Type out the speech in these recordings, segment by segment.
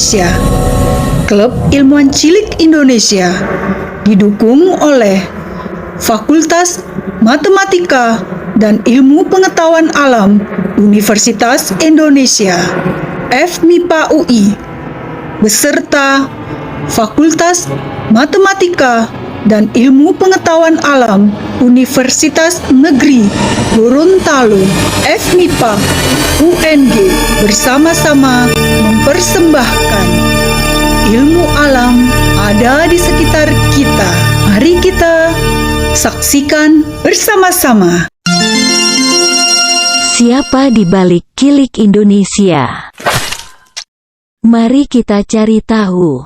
Indonesia, Klub Ilmuwan Cilik Indonesia, didukung oleh Fakultas Matematika dan Ilmu Pengetahuan Alam Universitas Indonesia, FMIPA UI, beserta Fakultas Matematika dan Ilmu Pengetahuan Alam Universitas Negeri Gorontalo, FMIPA UNG, bersama-sama mempersembahkan ilmu alam ada di sekitar kita. Mari kita saksikan bersama-sama. Siapa di balik Kilik Indonesia? Mari kita cari tahu.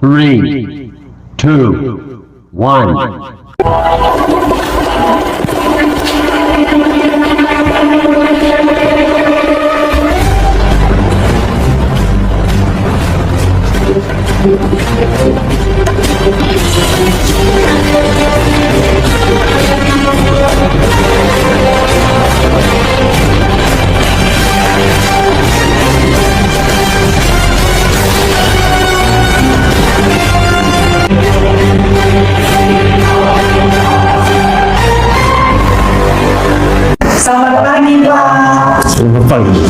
Three, two, one. Selamat pagi, Pak. Selamat pagi.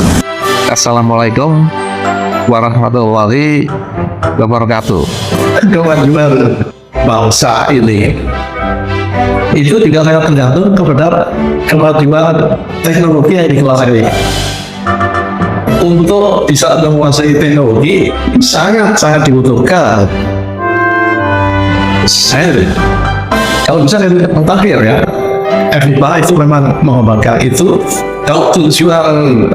Assalamualaikum warahmatullahi wabarakatuh. Kemajuan bangsa ini itu tidak hanya tergantung kepada kemajuan teknologi yang dikuasai. Untuk bisa menguasai teknologi sangat dibutuhkan. Kalau bisa mentakhir ya, FMIPA itu memang mengembangkan itu. Kalau tujuan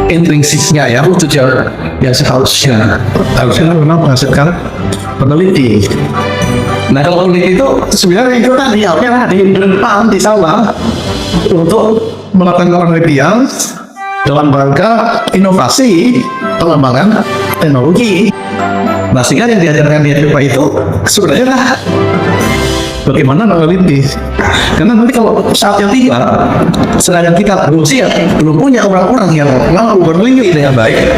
intrinsiknya ya, tujuan yang harusnya memang menghasilkan peneliti. Nah, kalau peneliti itu sebenarnya itu kan di depan di sawah untuk melakukan penelitian dalam rangka inovasi pengembangan teknologi. Nah, sehingga yang diajarkan di FMIPA itu sebenarnya bagaimana meneliti. Karena nanti kalau saatnya tiba, sedangkan kita belum punya orang-orang yang mau meneliti dengan baik,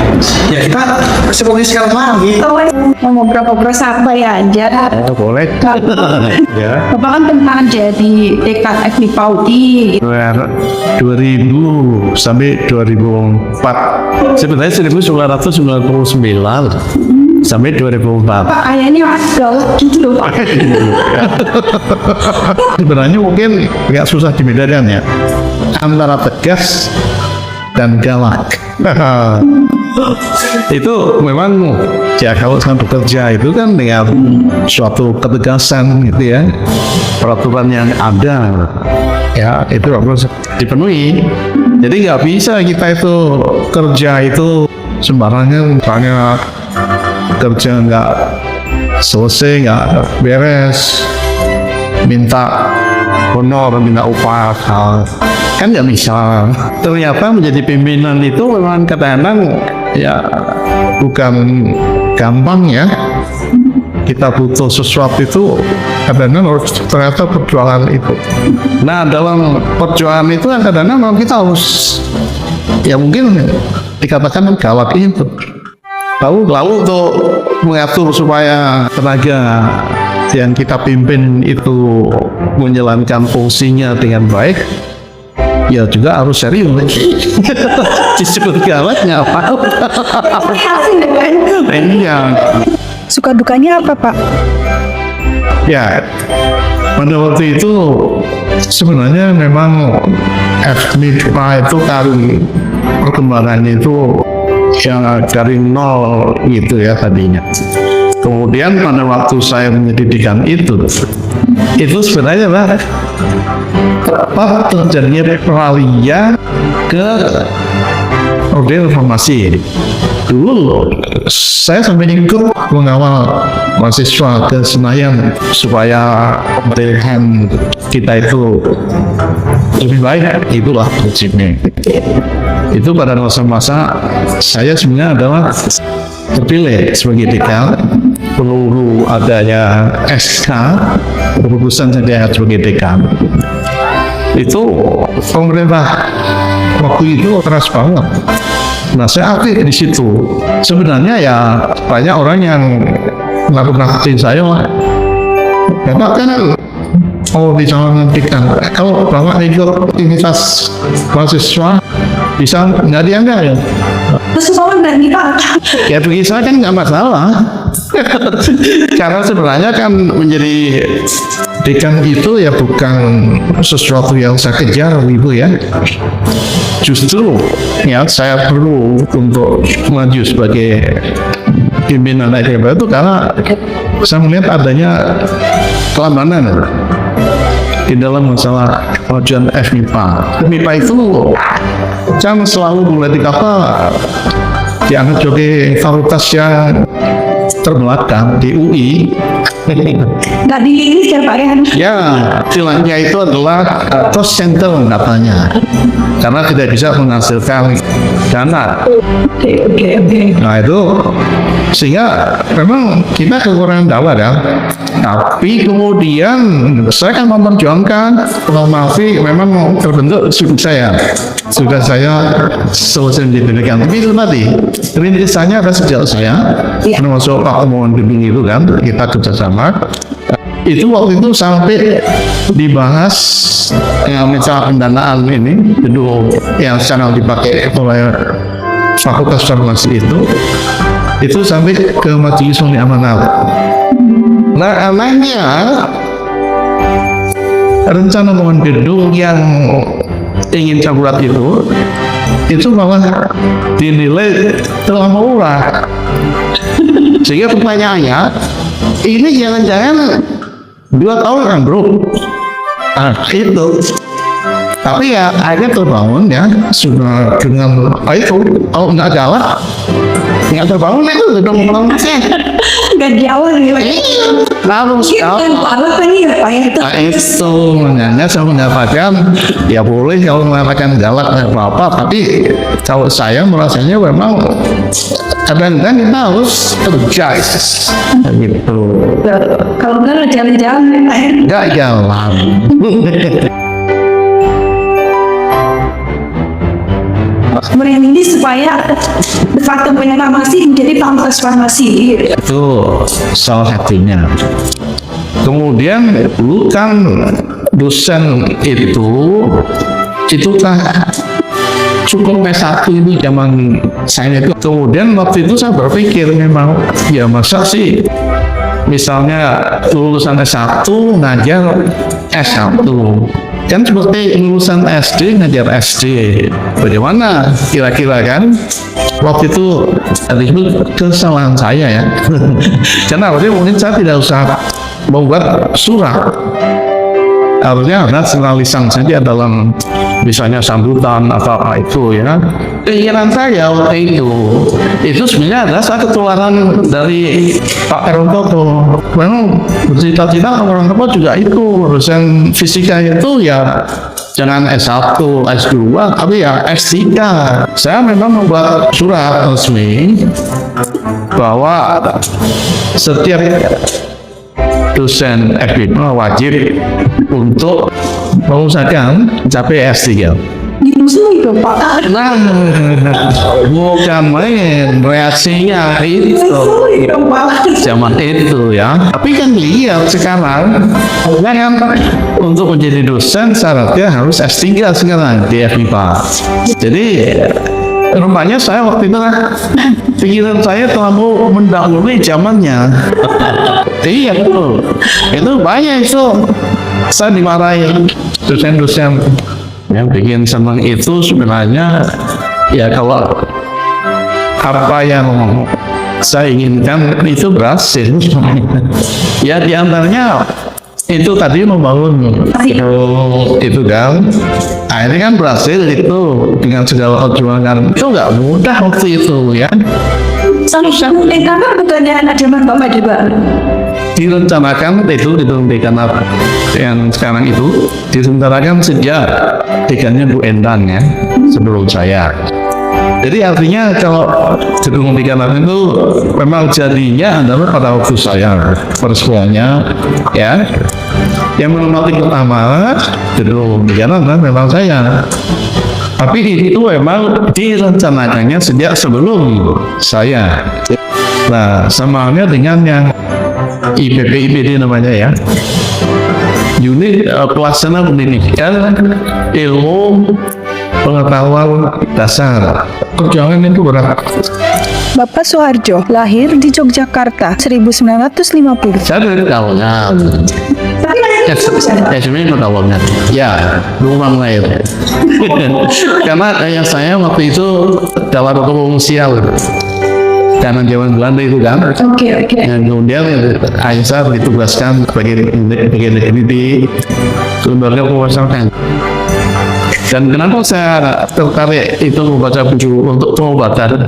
ya kita seperti sekarang lagi. Mau ngobrol-ngobrol sampai aja. Boleh. Ya. Bapak kan pernah jadi dekan FMIPA UI. 2000 sampai 2004. Sebenarnya 1999 sampai 2004. Pak kayaknya ada gitu Pak. Sebenarnya mungkin agak susah dibedakan ya antara tegas dan galak. Itu memang ya, kalau saya bekerja itu kan dengan suatu ketegasan gitu ya, peraturan yang ada ya itu harus dipenuhi. Jadi nggak bisa kita itu kerja itu sembarangan, misalnya kerja nggak selesai, nggak beres, minta honor, minta upah, kan nggak bisa. Ternyata menjadi pimpinan itu memang kadang-kadang ya bukan gampang ya. Kita butuh sesuatu itu kadang-kadang harus ternyata perjuangan itu. Nah, dalam perjuangan itu kadang-kadang kita harus ya mungkin dikatakan galak itu. Lalu untuk mengatur supaya tenaga yang kita pimpin itu menjalankan fungsinya dengan baik, ya juga harus serius. Disebut galaknya apa? Iya. Suka dukanya apa, Pak? Ya, pada waktu itu sebenarnya memang FMIPA itu kan perkembangannya itu yang dari nol gitu ya tadinya. Kemudian pada waktu saya menyelidikkan itu sebenarnya apa terjadinya peralihan ke Orde Reformasi. Dulu saya sampai ikut mengawal mahasiswa ke Senayan supaya pemerintahan kita itu lebih baik, itulah prinsipnya. Itu pada masa-masa saya sebenarnya adalah terpilih sebagai dekan, menunggu adanya SK keputusan saya sebagai dekan. Itu pemerintah waktu itu keras banget. Nah, saya aktif di situ. Sebenarnya ya banyak orang yang melakukan saya lah. Bapak kan bisa menghentikan. Kalau Bapak ikut aktivitas mahasiswa bisa nggak dianggap ya? Terus soalnya berani Pak. Ya bagi saya kan nggak masalah. Karena sebenarnya kan menjadi dekan itu ya bukan sesuatu yang saya kejar gitu ya. Justru ya saya perlu untuk maju sebagai pimpinan IPB itu karena saya melihat adanya kelambanan di dalam masalah kemajuan FMIPA. FMIPA itu kan selalu mulai dianggap sebagai fakultas yang terbelakang di UI. Nggak dililis ya Pak ya? Ya, istilahnya itu adalah cost center katanya, karena tidak bisa menghasilkan dana. Oke. Nah itu sehingga memang kita kekurangan dana ya. Tapi kemudian saya kan memperjuangkan Mafi memang terbentuk sudah saya selesai di pendidikan. Tapi itu tadi rintisannya ada sejak saya termasuk Pak Omongan Bimbing itu kan kita kerjasama. Itu waktu itu sampai dibahas misalnya pendanaan ini gedung yang sekarang dipakai oleh Fakultas Farmasi itu sampai ke Majelis Uli Amanat. Nah, anehnya rencana pembangunan gedung yang ingin saya buat itu malah dinilai terlalu murah. Sehingga pertanyaannya, ini jangan-jangan 2 tahun kan bro? Nah, itu. Tapi ya akhirnya terbangun ya sudah dengan itu kalau nggak jalan nggak terbangun itu gedung perangkatnya. Nggak jauh nih Pak. Lalu Yang parah kan ya Pak ya? nah, itu makanya saya mendapatkan ya boleh kalau mengatakan galak apa-apa, tapi kalau saya merasanya memang kadang-kadang kita harus kerja gitu. Kalau nggak jalan-jalan Pak ya? Nggak jalan. Kemudian ini supaya Departemen Farmasi menjadi Fakultas Farmasi. Itu salah satunya. Kemudian dulu kan dosen itu kan cukup S1 itu zaman saya itu. Kemudian waktu itu saya berpikir memang ya masa sih misalnya lulusan S1 ngajar S1 kan seperti lulusan SD ngajar SD. Bagaimana kira-kira kan waktu itu kesalahan saya ya. Karena waktu itu mungkin saya tidak usah membuat surat, harusnya ada lisan saja dalam misalnya sambutan atau apa itu ya. Keinginan saya waktu itu sebenarnya adalah saya ketularan dari Pak Erontoto. Memang bercita-cita orang tua juga itu urusan fisika itu ya jangan S1, S2, tapi ya S3. Saya memang membuat surat resmi bahwa setiap dosen FMIPA wajib untuk mengusahakan mencapai S3. Dimusuhi dong Pak. Nah, bukan main reaksinya itu Dimusuhi dong Pak. zaman itu ya. Tapi kan lihat sekarang kan untuk menjadi dosen syaratnya harus S3 sekarang di FMIPA. Jadi rupanya saya waktu itu pikiran saya terlalu mendahului zamannya. Iya itu banyak itu saya dimarahin dosen-dosen yang bikin senang itu sebenarnya ya kalau apa yang saya inginkan itu berhasil. Ya diantaranya itu tadi membangun itu kan, akhirnya kan berhasil itu dengan segala perjuangan. Itu nggak mudah waktu itu ya. Karena bukannya anak zaman Bapak juga. Direncanakan itu ditentukan apa yang sekarang itu direncanakan sejak tiganya Bu Endang ya sebelum saya. Jadi artinya kalau gedung Tiga-Nara itu memang jadinya adalah pada waktu saya persekolahnya ya. Yang menempati pertama gedung Tiga-Nara memang saya. Tapi itu memang direncanakannya sejak sebelum saya. Nah, sama halnya dengan yang IPD namanya ya. Unit pelaksana pendidikan ilmu pengetahuan dasar. Perjuangan itu berat. Bapak Soeharjo lahir di Yogyakarta 1950. Saya dari Tawangan. Sebenarnya Tawangan. Ya, rumah lahir. Karena ayah saya waktu itu dalam pengungsian. Karena zaman Belanda itu kan. Oke. Dan kemudian ayah saya ditugaskan sebagai negeri di lembaga pemasaran. Dan kenapa saya tertarik itu membaca buku untuk pengobatan?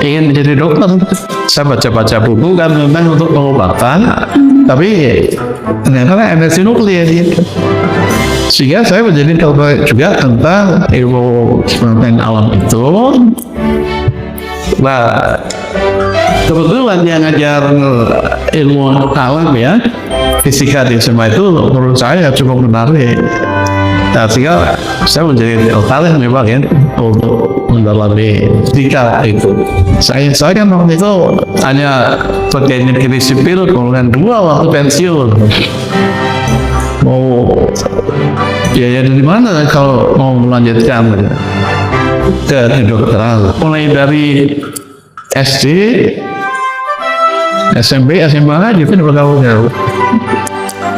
Ingin menjadi dokter. Saya baca-baca buku kan tentang untuk pengobatan, tapi ternyata energi nuklir. Sehingga saya menjadi tertarik juga tentang ilmu pengetahuan alam itu. Nah, kebetulan yang ngajar ilmu alam ya, fisika di SMA itu menurut saya cukup menarik. Nah, sehingga saya menjadi tertarik memang ya untuk mendalami fisika itu. Saya kan waktu itu hanya sebagai negeri sipil, kemudian 2 waktu pensiun. Mau biaya dari mana kalau mau melanjutkan ke kedokteran? Mulai dari SD, SMP, SMA aja kan bergabung.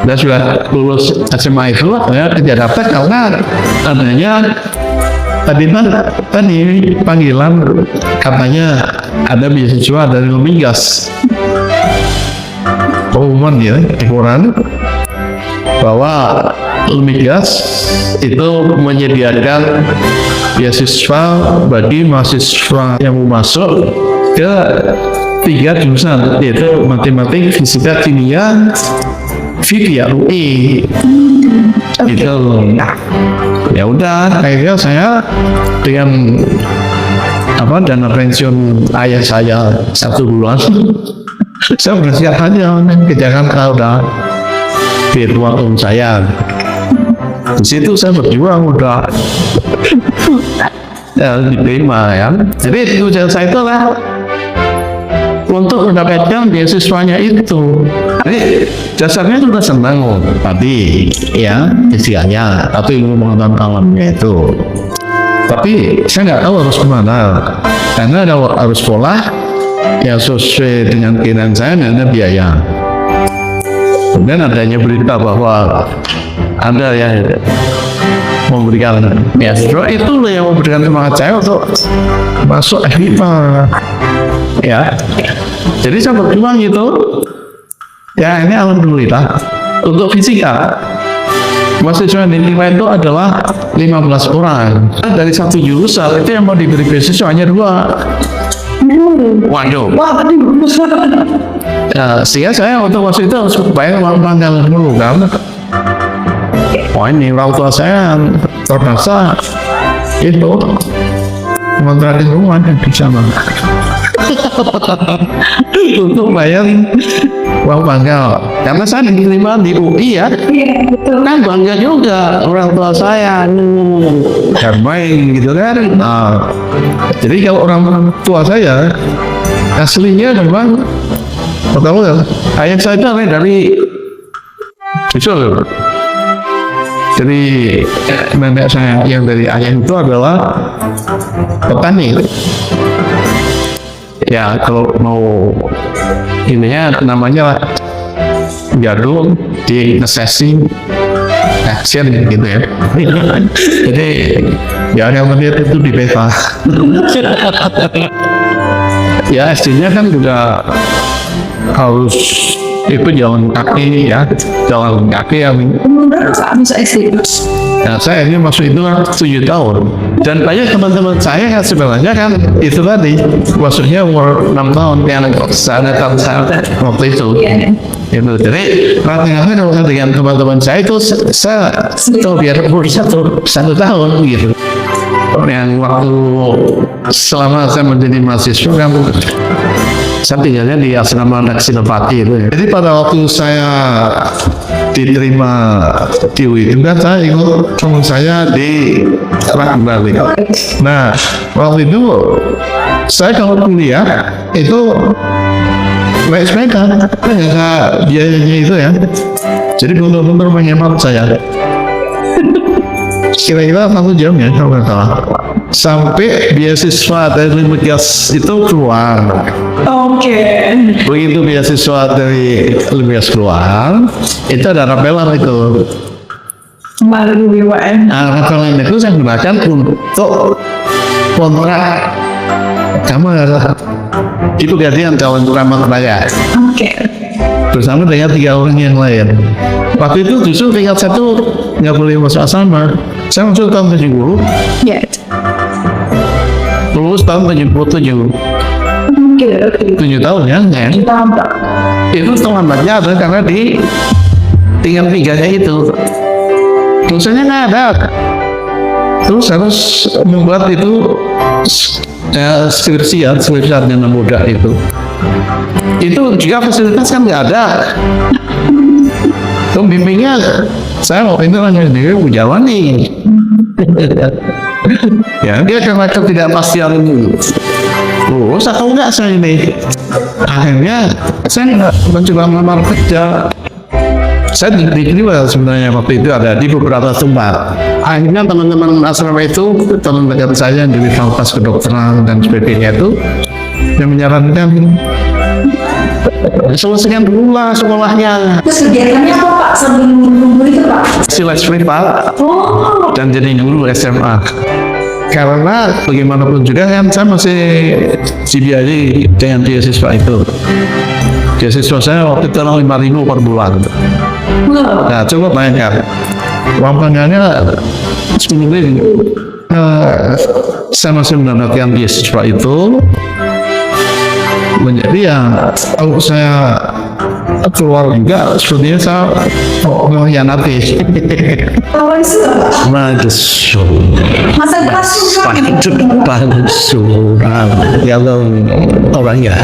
Dan sudah lulus SMA itu ya tidak dapat karena adanya tadi panggilan katanya ada beasiswa dari Lumigas pengumuman ya ukuran bahwa Lumigas itu menyediakan beasiswa bagi mahasiswa yang mau masuk ke 3 jurusan yaitu matematik, fisika, kimia, Via UI itu. Ya udah akhirnya saya dengan dana pensiun ayah saya 1 bulan saya bersiap aja ke Jakarta udah virtual saya. Di situ saya berjuang udah ya, diterima ya. Jadi tujuan saya itu lah untuk mendapatkan beasiswanya itu. Jadi dasarnya sudah senang tadi ya istilahnya atau ilmu pengetahuan alamnya itu. Tapi saya nggak tahu harus kemana. Karena kalau harus sekolah ya sesuai dengan keinginan saya ada biaya. Kemudian adanya berita bahwa ada yang memberikan beasiswa, itu yang memberikan semangat saya untuk masuk FIPA. Ya, jadi saya berjuang gitu. Ya ini alhamdulillah untuk fisika mahasiswa yang diterima itu adalah 15 orang. Dari 1 jurusan itu yang mau diberi beasiswa hanya 2. Waduh. Ya, sehingga saya untuk waktu itu harus bayar uang pangkal dulu kan. Wah ini orang tua saya terpaksa itu mengontrakin rumah yang di sana untuk bayar uang pangkal karena saya diterima di UI ya. Iya, betul. Kan bangga juga orang tua saya dan main gitu kan. Nah, jadi kalau orang tua saya aslinya memang pertama ya ayah saya itu dari Bisul. Jadi nenek saya yang dari ayah itu adalah petani. Ya kalau mau ininya namanya jagung di assessing action gitu ya. Jadi ya yang melihat itu di peta. Ya SD-nya kan juga harus itu jalan kaki ya, jalan kaki yang Bisa SD. nah, saya ini masuk itu 7 tahun dan banyak teman-teman saya yang sebenarnya kan itu tadi masuknya umur 6 tahun yang saya waktu itu itu jadi rata-rata kalau dengan teman-teman saya itu saya biar umur satu tahun gitu yang waktu selama saya menjadi mahasiswa kan saya tinggalnya di asrama Senopati itu ya. Jadi pada waktu saya diterima di UI kan saya ikut teman saya di Bali. Nah waktu itu saya kalau kuliah itu naik sepeda nggak biayanya itu ya. Jadi benar-benar menghemat saya. Kira-kira 1 jam ya kalau nggak salah. Sampai beasiswa dari Lembagas itu keluar. Oke. Begitu beasiswa dari Lembagas keluar, itu ada rapelan itu. Malu WWN. Nah, rapelan itu saya gunakan untuk kontrak kamar. Itu gantian kawan ramah tenaga. Oke. Bersama dengan 3 orang yang lain. Waktu itu justru tingkat 1 nggak boleh masuk asrama. Saya masuk tahun 70. Ya. Lulus tahun 77. Oke. 7 tahun ya, kan? Tambah. Itu terlambatnya ada karena di tingkat 3-nya itu tulisannya nggak ada. Terus harus membuat itu skripsi dengan mudah itu juga fasilitas kan nggak ada. Pembimbingnya saya waktu itu hanya sendiri jalan nih. Ya dia karena ketidakpastian lulus atau enggak saya ini akhirnya saya mencoba melamar kerja. Saya diterima sebenarnya waktu itu ada di beberapa tempat. Akhirnya teman-teman asrama itu teman dekat saya di Fakultas Kedokteran dan sebagainya itu yang menyarankan selesaikan dulu lah sekolahnya. Terus kegiatannya apa Pak sebelum lulus itu Pak? Les privat Oh. dan jadi guru SMA. Karena bagaimanapun juga kan saya masih dibiayai dengan beasiswa itu. Beasiswa saya waktu itu 5.000 per bulan. Nah coba bayangkan uang panggangnya 10.000. Saya masih mendapatkan beasiswa itu menjadi ya kalau saya keluar juga sepertinya saya mengkhianati. Awal itu Pak. Magesu Masa pasukan. kalau orangnya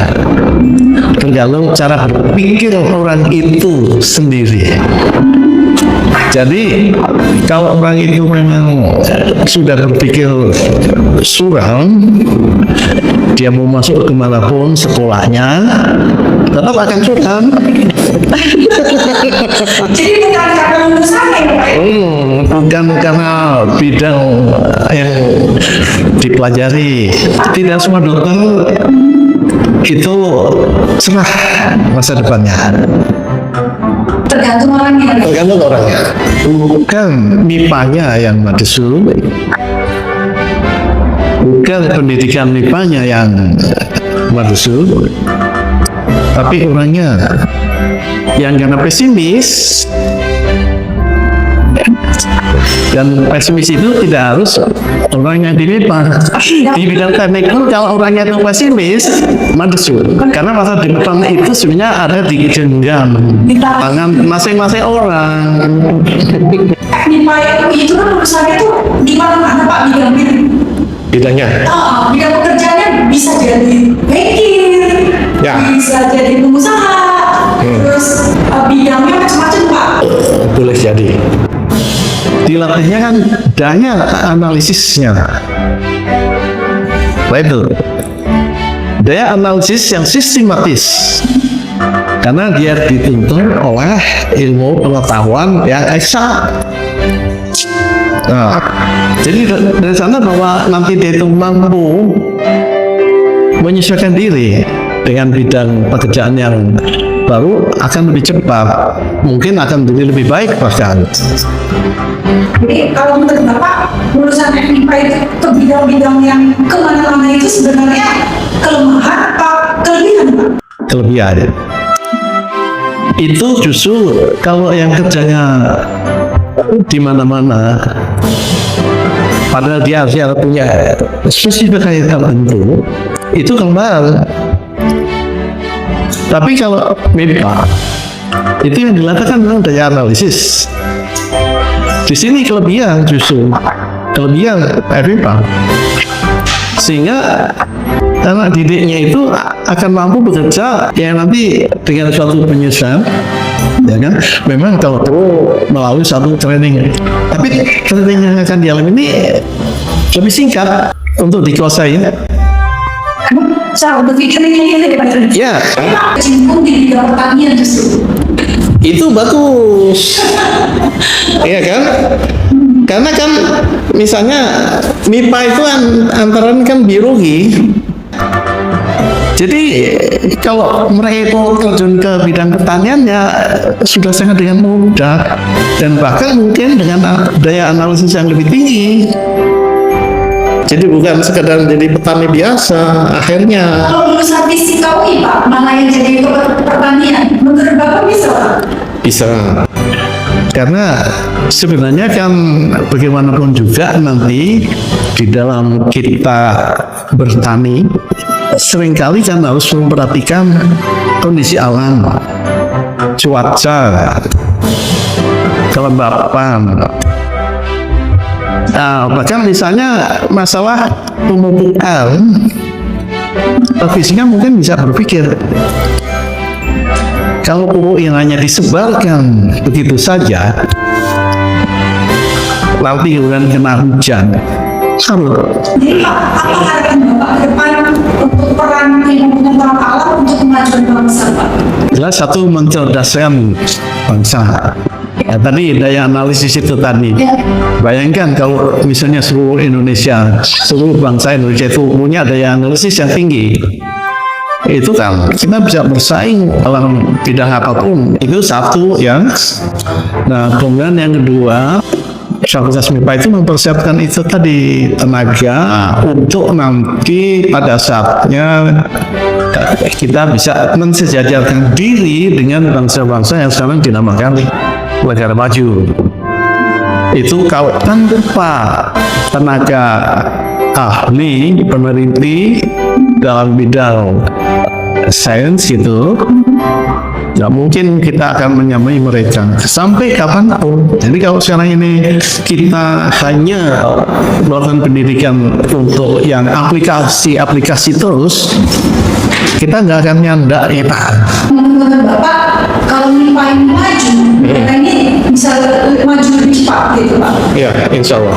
tergantung cara berpikir orang itu sendiri. Jadi kalau orang itu memang sudah berpikir suram, dia mau masuk kemanapun sekolahnya tetap akan suram. Jadi bukan karena lulusannya Pak. Bukan karena bidang yang dipelajari. Tidak semua dokter itu cerah masa depannya. Tergantung orangnya. Tergantung orangnya. Bukan MIPA-nya yang madesu, bukan pendidikan MIPA-nya yang madesu, tapi orangnya yang karena pesimis. Dan pesimis itu tidak harus orang yang di MIPA. Di bidang teknik pun kalau orangnya itu pesimis, madesu. Karena masa depan itu sebenarnya ada di genggam tangan masing-masing orang. MIPA itu kan lulusannya tuh di mana-mana Pak Bidangnya. bidang pekerjaannya bisa jadi banking, Ya. bisa jadi pengusaha, terus bidangnya macam-macam Pak. Boleh jadi. Dilatihnya kan daya analisisnya. Nah itu daya analisis yang sistematis karena dia dituntun oleh ilmu pengetahuan yang eksak. Nah, jadi dari sana bahwa nanti dia itu mampu menyesuaikan diri dengan bidang pekerjaan yang baru akan lebih cepat, mungkin akan jadi lebih baik bahkan. Jadi kalau menurut Bapak, lulusan FIPA itu ke bidang-bidang yang kemana-mana itu sebenarnya kelemahan apa kelebihan, Pak? Kelebihan itu justru kalau yang kerjanya di mana-mana, padahal dia harusnya punya spesifikasi tertentu, itu kelemahan. Tapi kalau MIPA itu yang dilakukan memang daya analisis. Di sini kelebihan justru kelebihan MIPA, sehingga anak didiknya itu akan mampu bekerja yang nanti dengan suatu penyusunan, ya kan? Memang kalau perlu melalui satu training, tapi training yang akan dialami ini lebih singkat untuk dikuasai. Cara berpikirnya ini Pak. Ya, Kecimpung di bidang pertanian justru. itu bagus, iya kan? Karena kan misalnya MIPA itu antara kan biologi. Jadi kalau mereka itu terjun ke bidang pertanian ya sudah sangat dengan mudah, dan bahkan mungkin dengan daya analisis yang lebih tinggi. Jadi bukan sekedar jadi petani biasa akhirnya. Kalau lulusan fisika UI, Pak, mana yang jadi pertanian? Menurut Bapak bisa, Pak? Bisa. Karena sebenarnya kan bagaimanapun juga nanti di dalam kita bertani seringkali kan harus memperhatikan kondisi alam, cuaca, kelembapan. Nah, bahkan misalnya masalah pemupukan, fisiknya mungkin bisa berpikir, kalau pupuk yang hanya disebarkan begitu saja, nanti kemudian kena hujan, Jadi apa harapan Bapak ke depan untuk peran ilmu pengetahuan alam untuk kemajuan bangsa, Pak? jelas satu mencerdaskan bangsa. Ya, tadi daya analisis itu tadi. Bayangkan kalau misalnya seluruh Indonesia, seluruh bangsa Indonesia itu punya daya analisis yang tinggi, itu kan kita bisa bersaing dalam bidang apapun. Itu satu yang. Nah, kemudian yang kedua, Fakultas MIPA itu mempersiapkan itu tadi tenaga untuk nanti pada saatnya kita bisa mensejajarkan diri dengan bangsa-bangsa yang sekarang dinamakan negara maju. Itu kalau tanpa tenaga ahli peneliti dalam bidang sains gitu, nggak mungkin kita akan menyamai mereka sampai kapanpun. Jadi kalau sekarang ini kita hanya melakukan pendidikan untuk yang aplikasi terus, kita nggak akan nyandak ya Pak. Menurut Bapak, kalau MIPA ini maju, mereka ini bisa maju lebih cepat gitu, Pak? Ya, insya Allah.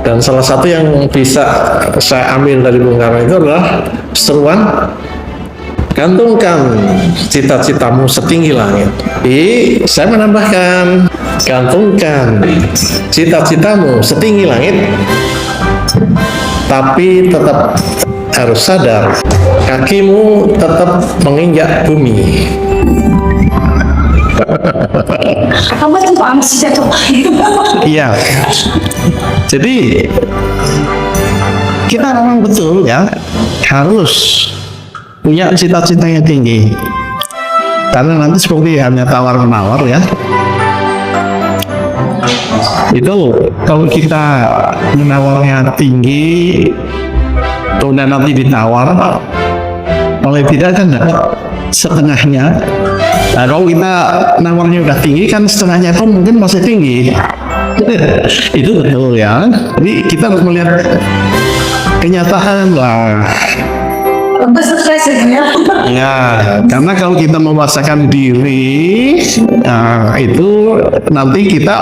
Dan salah satu yang bisa saya ambil dari Bung Karno itu adalah seruan, gantungkan cita-citamu setinggi langit. Saya menambahkan, gantungkan cita-citamu setinggi langit, tapi tetap harus sadar kakimu tetap menginjak bumi. Kamu tuh Pak masih jatuh. Iya. Jadi kita memang betul ya harus punya cita-cita yang tinggi. Karena nanti seperti hanya tawar-menawar ya. Itu kalau kita menawarnya tinggi, kemudian nanti ditawar, oleh tidak kan setengahnya. Nah, kalau kita nawarnya udah tinggi kan setengahnya pun mungkin masih tinggi. Itu betul ya. Jadi kita harus melihat kenyataan lah. Ya, karena kalau kita memaksakan diri, nah, itu nanti kita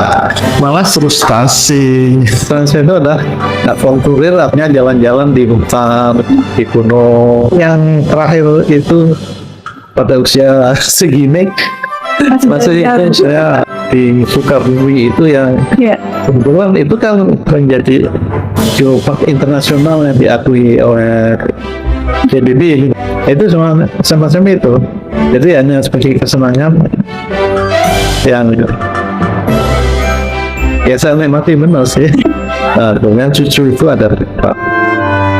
malah frustasi. Frustasi itu adalah nggak volunteer, artinya jalan-jalan di hutan, di gunung. Yang terakhir itu pada usia segini, maksudnya itu saya di Sukabumi itu yang kebetulan itu kan menjadi geopark internasional yang diakui oleh PBB. Itu semacam itu. Jadi hanya sebagai kesenangan yang ya saya nikmati benar sih. Nah, dengan cucu itu ada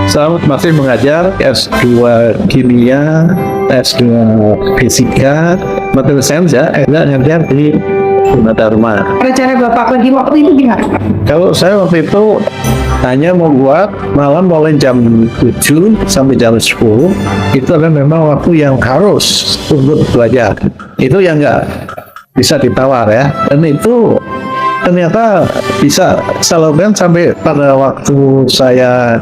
saya masih mengajar S2 kimia, S2 fisika, material science ya, ngajar di Gunadarma. Rencana Bapak pergi waktu itu gimana? Kalau saya waktu itu hanya membuat malam mulai jam 7 sampai jam 10 itu adalah memang waktu yang harus untuk belajar. Itu yang nggak bisa ditawar ya. Dan itu ternyata bisa saya lakukan sampai pada waktu saya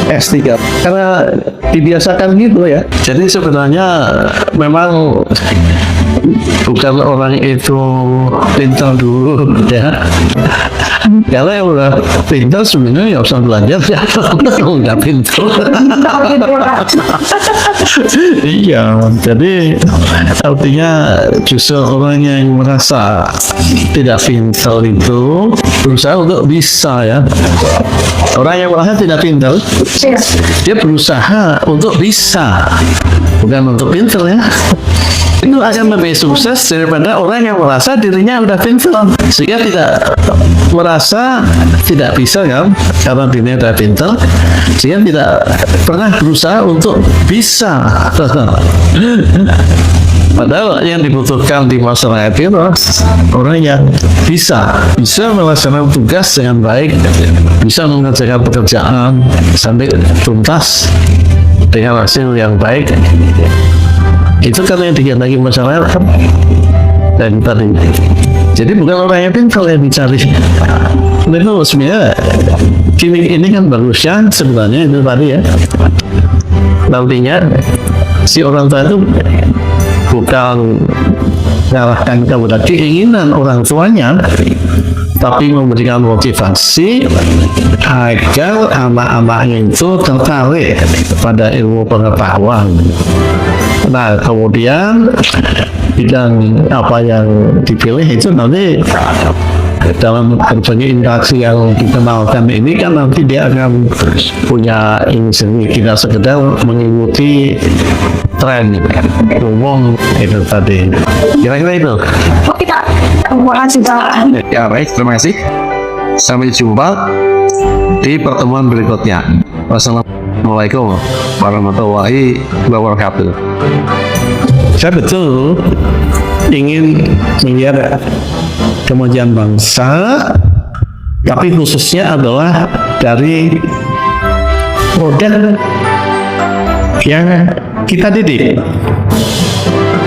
S3 karena dibiasakan gitu ya. Jadi sebenarnya memang bukan orang itu pintar dulu ya. Kalau yang udah pintar sebenarnya ya usah belajar ya. Kalau nggak pintar. Iya, jadi artinya justru orang yang merasa tidak pintar itu berusaha untuk bisa ya. Orang yang merasa tidak pintar, dia berusaha untuk bisa, bukan untuk pintar ya. Itu akan lebih sukses daripada orang yang merasa dirinya udah pintar sehingga tidak merasa tidak bisa kan karena dirinya udah pintar sehingga tidak pernah berusaha untuk bisa. Padahal yang dibutuhkan di masyarakat itu orang yang bisa melaksanakan tugas dengan baik, bisa mengerjakan pekerjaan sampai tuntas dengan hasil yang baik. Itu kan yang dikendaki masyarakat dan tadi. Jadi bukan orang yang pintar yang dicari. Itu sebenarnya ini kan bagusnya sebenarnya itu tadi ya. Nantinya si orang tua itu bukan mengalahkan kepada keinginan orang tuanya, tapi memberikan motivasi agar anak-anaknya itu tertarik pada ilmu pengetahuan. Nah, kemudian bidang apa yang dipilih itu nanti dalam berbagai interaksi yang dikenalkan ini kan nanti dia akan punya ini sendiri, tidak sekedar mengikuti tren umum itu tadi. Kira-kira itu. Oke Pak, terima kasih Pak. Ya baik, terima kasih. Sampai jumpa di pertemuan berikutnya. Wassalamualaikum warahmatullahi wabarakatuh. Saya betul ingin melihat kemajuan bangsa, tapi khususnya adalah dari produk yang kita didik.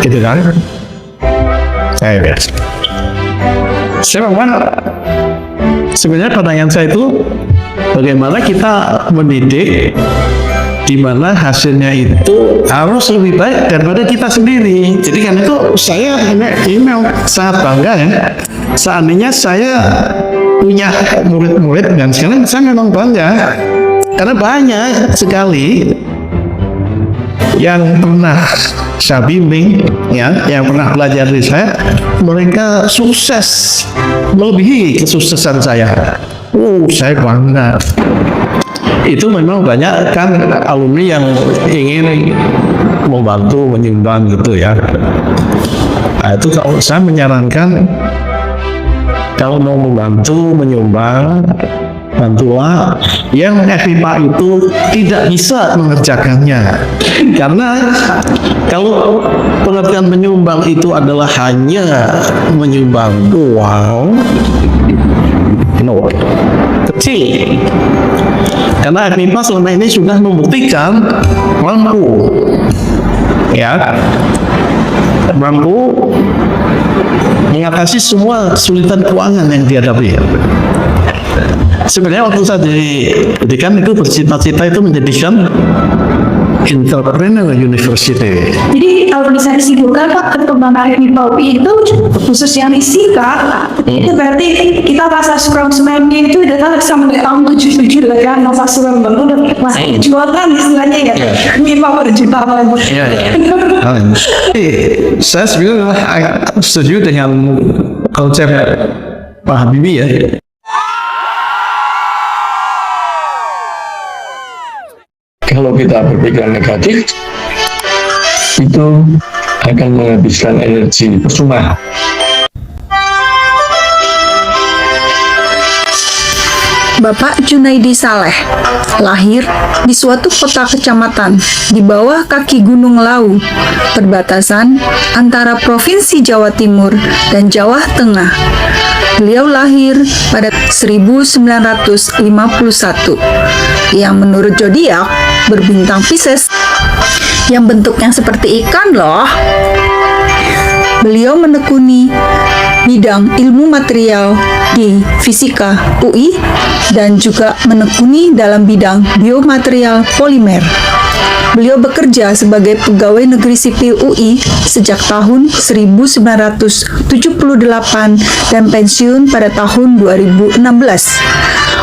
Itu kan? Saya memang sebenarnya pertanyaan saya itu bagaimana kita mendidik di mana hasilnya itu harus lebih baik daripada kita sendiri. Jadi kan itu saya ini memang sangat bangga ya. Seandainya saya punya murid-murid dan sekarang saya memang bangga karena banyak sekali yang pernah saya bimbing ya, yang pernah belajar dari saya, mereka sukses melebihi kesuksesan saya. Saya bangga. Itu memang banyak kan alumni yang ingin membantu menyumbang gitu ya. Nah, itu kalau saya menyarankan kalau mau membantu menyumbang, bantulah yang FIPA itu tidak bisa mengerjakannya. Karena kalau pengertian menyumbang itu adalah hanya menyumbang uang, kecil. Karena FIPA selama ini sudah membuktikan mampu, ya, mampu mengatasi semua kesulitan keuangan yang dihadapi. Sebenarnya waktu saya jadi pendidikan itu bercita-cita itu menjadikan entrepreneur university. Jadi kalau bisa disimpulkan Pak, perkembangan FIPA UI itu khusus yang fisika, itu berarti kita rasa konsumennya itu datang sampai tahun 77 lah kan, masa suram banget udah jualan istilahnya ya, FIPA berjutaan. Iya. Saya sebenarnya setuju dengan konsep Pak Habibie ya. Kalau kita berpikiran negatif, itu akan menghabiskan energi percuma. Bapak Junaidi Saleh lahir di suatu kota kecamatan di bawah kaki Gunung Lawu, perbatasan antara Provinsi Jawa Timur dan Jawa Tengah. Beliau lahir pada 1951, yang menurut zodiak berbintang Pisces, yang bentuknya seperti ikan loh. Beliau menekuni bidang ilmu material di Fisika UI dan juga menekuni dalam bidang biomaterial polimer. Beliau bekerja sebagai pegawai negeri sipil UI sejak tahun 1978 dan pensiun pada tahun 2016.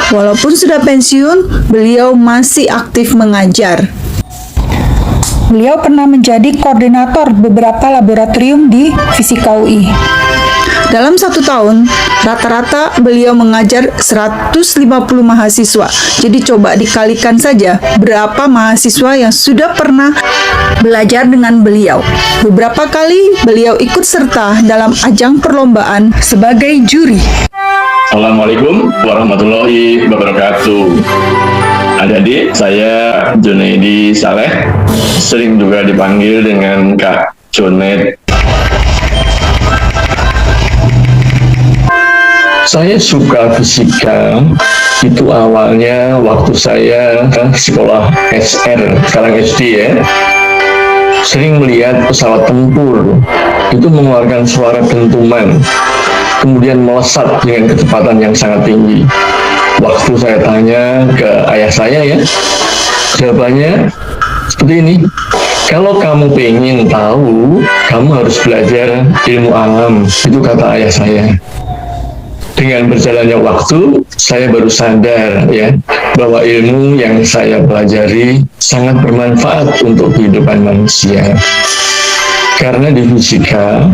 Walaupun sudah pensiun, beliau masih aktif mengajar. Beliau pernah menjadi koordinator beberapa laboratorium di Fisika UI. Dalam 1 tahun, rata-rata beliau mengajar 150 mahasiswa. Jadi coba dikalikan saja berapa mahasiswa yang sudah pernah belajar dengan beliau. Beberapa kali beliau ikut serta dalam ajang perlombaan sebagai juri. Assalamualaikum warahmatullahi wabarakatuh. Adik-adik, saya Junaidi Saleh, sering juga dipanggil dengan Kak Jonet. Saya suka fisika itu awalnya waktu saya sekolah SR, sekarang SD ya. Sering melihat pesawat tempur itu mengeluarkan suara dentuman, kemudian melesat dengan kecepatan yang sangat tinggi. Waktu saya tanya ke ayah saya ya, jawabannya seperti ini: kalau kamu pengen tahu, kamu harus belajar ilmu alam. Itu kata ayah saya. Dengan berjalannya waktu, saya baru sadar ya bahwa ilmu yang saya pelajari sangat bermanfaat untuk kehidupan manusia. Karena di fisika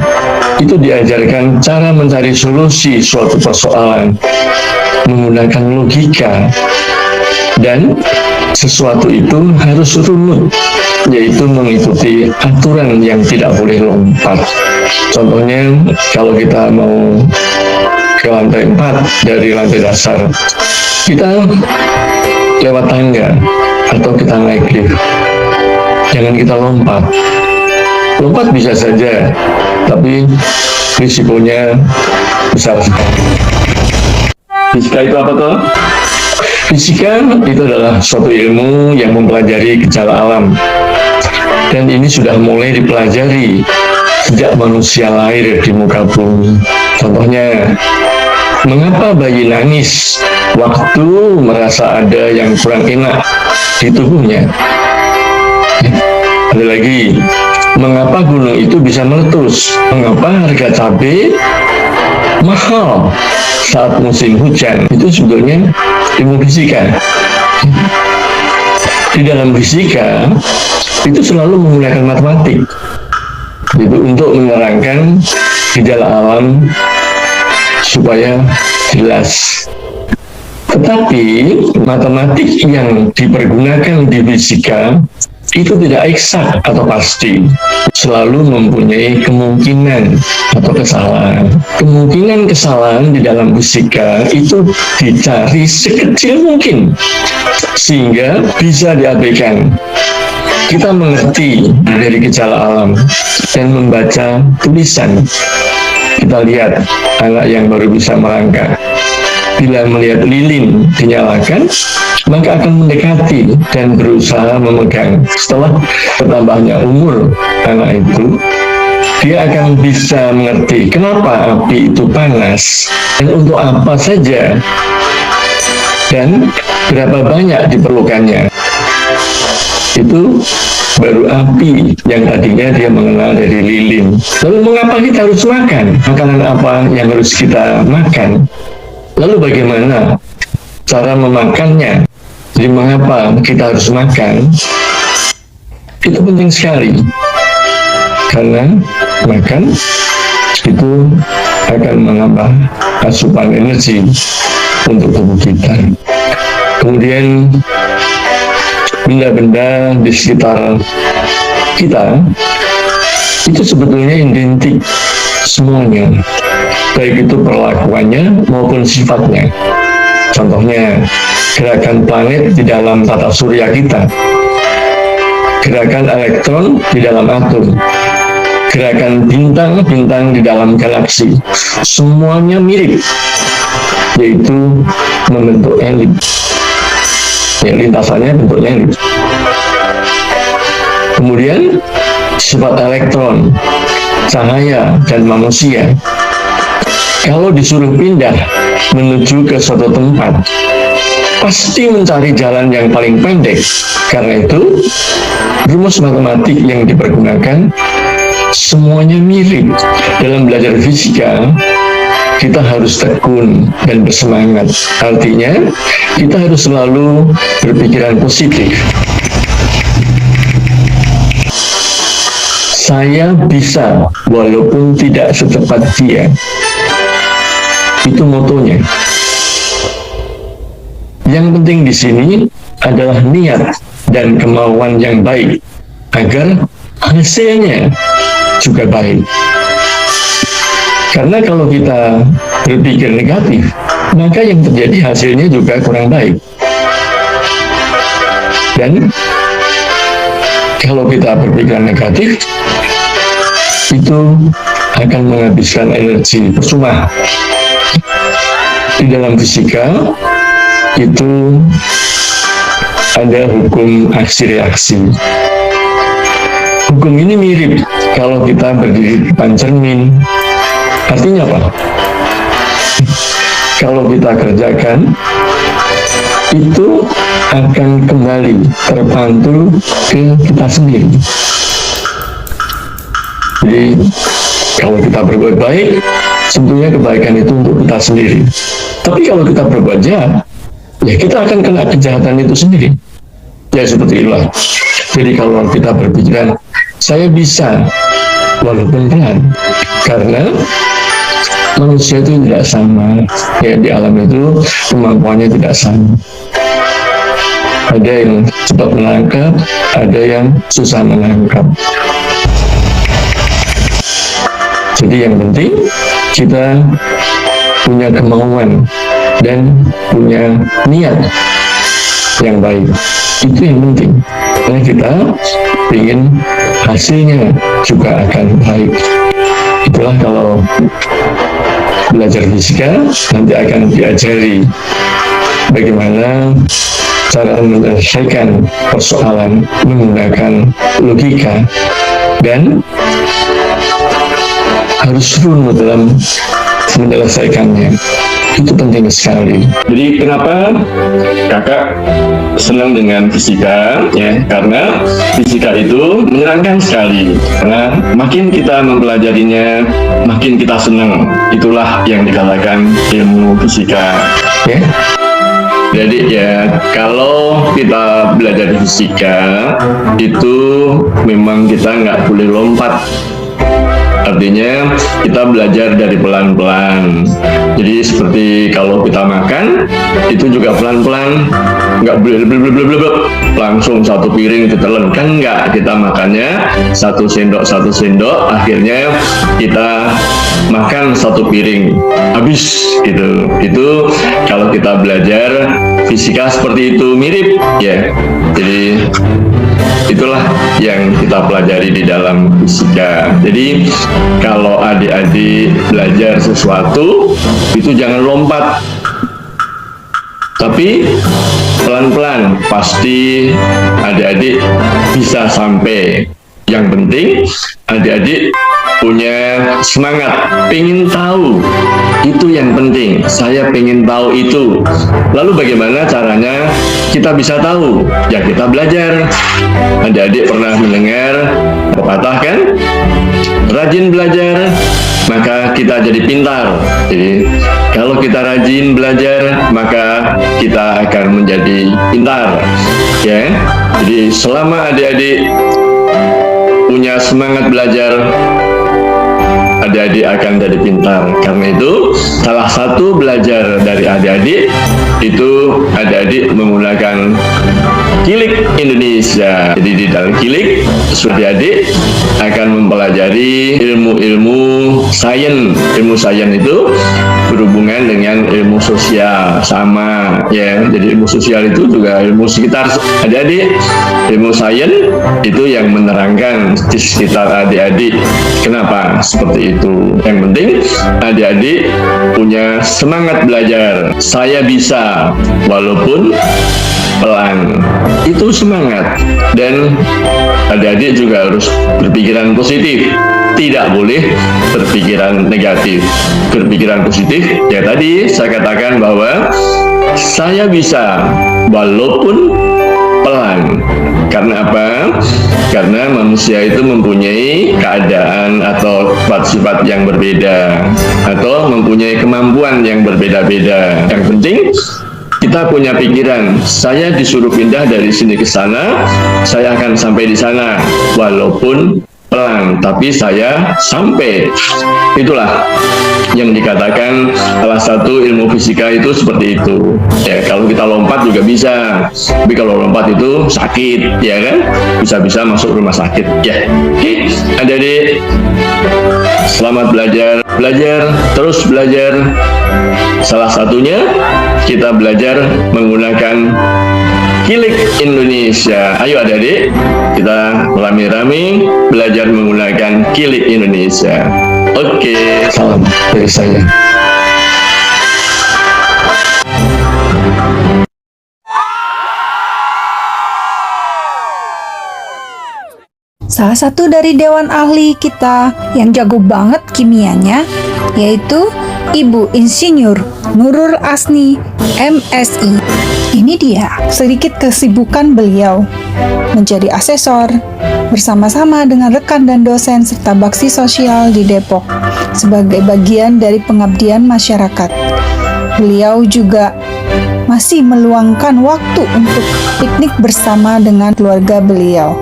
itu diajarkan cara mencari solusi suatu persoalan menggunakan logika, dan sesuatu itu harus runut, yaitu mengikuti aturan yang tidak boleh lompat. Contohnya, kalau kita mau ke lantai 4 dari lantai dasar, kita lewat tangga atau kita naik lift, jangan kita lompat. Lompat bisa saja, tapi risikonya besar sekali. Fisika itu apa toh? Fisika itu adalah suatu ilmu yang mempelajari gejala alam, dan ini sudah mulai dipelajari sejak manusia lahir di muka bumi. Contohnya, mengapa bayi nangis waktu merasa ada yang kurang enak di tubuhnya? Ada lagi, mengapa gunung itu bisa meletus? Mengapa harga cabai mahal saat musim hujan? Itu sebetulnya ilmu fisika. Di dalam fisika itu selalu menggunakan matematik, itu untuk menerangkan gejala alam supaya jelas. Tetapi matematik yang dipergunakan di fisika itu tidak eksak atau pasti, selalu mempunyai kemungkinan atau kesalahan. Kemungkinan kesalahan di dalam fisika itu dicari sekecil mungkin, sehingga bisa diabaikan. Kita mengerti dari gejala alam dan membaca tulisan. Kita lihat anak yang baru bisa merangkak, bila melihat lilin dinyalakan, maka akan mendekati dan berusaha memegang. Setelah bertambahnya umur anak itu, dia akan bisa mengerti kenapa api itu panas dan untuk apa saja dan berapa banyak diperlukannya. Itu baru api yang tadinya dia mengenal dari lilin. Lalu mengapa kita harus makan? Makanan apa yang harus kita makan? Lalu bagaimana cara memakannya? Jadi mengapa kita harus makan? Itu penting sekali. Karena makan itu akan menambah asupan energi untuk tubuh kita. Kemudian benda-benda di sekitar kita itu sebetulnya identik semuanya, baik itu perlakuannya maupun sifatnya. Contohnya, gerakan planet di dalam tata surya kita, gerakan elektron di dalam atom, gerakan bintang-bintang di dalam galaksi, semuanya mirip, yaitu membentuk elips. Ya, lintasannya bentuknya elips. Kemudian sifat elektron, cahaya, dan manusia, kalau disuruh pindah menuju ke suatu tempat, pasti mencari jalan yang paling pendek. Karena itu, rumus matematik yang dipergunakan semuanya mirip. Dalam belajar fisika, kita harus tekun dan bersemangat. Artinya, kita harus selalu berpikiran positif. Saya bisa walaupun tidak secepat dia. Itu motonya. Yang penting di sini adalah niat dan kemauan yang baik agar hasilnya juga baik. Karena kalau kita berpikir negatif, maka yang terjadi hasilnya juga kurang baik. Dan kalau kita berpikir negatif, itu akan menghabiskan energi percuma. Di dalam fisika itu ada hukum aksi reaksi. Hukum ini mirip kalau kita berdiri di depan cermin. Artinya apa? Kalau kita kerjakan, itu akan kembali terpantul ke kita sendiri. Jadi kalau kita berbuat baik, tentunya kebaikan itu untuk kita sendiri. Tapi kalau kita berbuat jahat, ya kita akan kena kejahatan itu sendiri. Ya seperti itulah. Jadi kalau kita berpikiran, saya bisa walaupun pelan, karena manusia itu tidak sama. Ya di alam itu kemampuannya tidak sama. Ada yang cepat menangkap, ada yang susah menangkap. Jadi yang penting kita punya kemauan dan punya niat yang baik. Itu yang penting. Karena kita ingin hasilnya juga akan baik. Itulah kalau belajar fisika nanti akan diajari bagaimana cara menyelesaikan persoalan menggunakan logika dan harus runut dalam menyelesaikannya. Itu penting sekali. Jadi kenapa kakak senang dengan fisika? Ya, karena fisika itu menyenangkan sekali. Karena makin kita mempelajarinya, makin kita senang. Itulah yang dikatakan ilmu fisika. Ya. Jadi ya, kalau kita belajar fisika itu memang kita nggak boleh lompat. Artinya kita belajar dari pelan-pelan. Jadi seperti kalau kita makan, itu juga pelan-pelan, nggak blek langsung satu piring ditelan, kan nggak. Kita makannya satu sendok, akhirnya kita makan satu piring, habis gitu. Itu kalau kita belajar fisika seperti itu, mirip ya. Jadi itulah yang kita pelajari di dalam fisika. Jadi kalau adik-adik belajar sesuatu itu jangan lompat, tapi pelan-pelan, pasti adik-adik bisa sampai. Yang penting adik-adik punya semangat, pengen tahu, itu yang penting. Saya pengen tahu itu. Lalu bagaimana caranya kita bisa tahu? Ya kita belajar. Adik-adik pernah mendengar pepatah kan? Rajin belajar, maka kita jadi pintar. Jadi kalau kita rajin belajar, maka kita akan menjadi pintar. Ya. Jadi selama adik-adik punya semangat belajar, adik-adik akan jadi pintar. Karena itu salah satu belajar dari adik-adik itu adik-adik menggunakan Kilik Indonesia. Jadi di dalam Kilik, adik-adik akan mempelajari ilmu-ilmu sains. Ilmu sains itu berhubungan dengan ilmu sosial, sama ya. Jadi ilmu sosial itu juga ilmu sekitar adik-adik. Ilmu sains itu yang menerangkan di sekitar adik-adik. Kenapa seperti itu? Yang penting adik-adik punya semangat belajar. Saya bisa walaupun pelan, itu semangat. Dan adik-adik juga harus berpikiran positif, tidak boleh berpikiran negatif. Berpikiran positif ya tadi saya katakan bahwa saya bisa walaupun pelan. Karena apa? Karena manusia itu mempunyai keadaan atau sifat-sifat yang berbeda, atau mempunyai kemampuan yang berbeda-beda. Yang penting kita punya pikiran, saya disuruh pindah dari sini ke sana, saya akan sampai di sana walaupun pelan, tapi saya sampai. Itulah yang dikatakan salah satu ilmu fisika itu seperti itu. Ya, kalau kita lompat juga bisa, tapi kalau lompat itu sakit, ya kan? Bisa-bisa masuk rumah sakit. Ya, oke, adik-adik, selamat belajar, terus belajar. Salah satunya kita belajar menggunakan Kilik Indonesia. Ayo adik-adik, kita rame-rame belajar menggunakan Kilik Indonesia. Oke, salam dari saya. Salah satu dari dewan ahli kita yang jago banget kimianya yaitu Ibu Insinyur Nurul Asni, MSI. Ini dia sedikit kesibukan beliau menjadi asesor bersama-sama dengan rekan dan dosen serta bakti sosial di Depok sebagai bagian dari pengabdian masyarakat. Beliau juga masih meluangkan waktu untuk piknik bersama dengan keluarga beliau.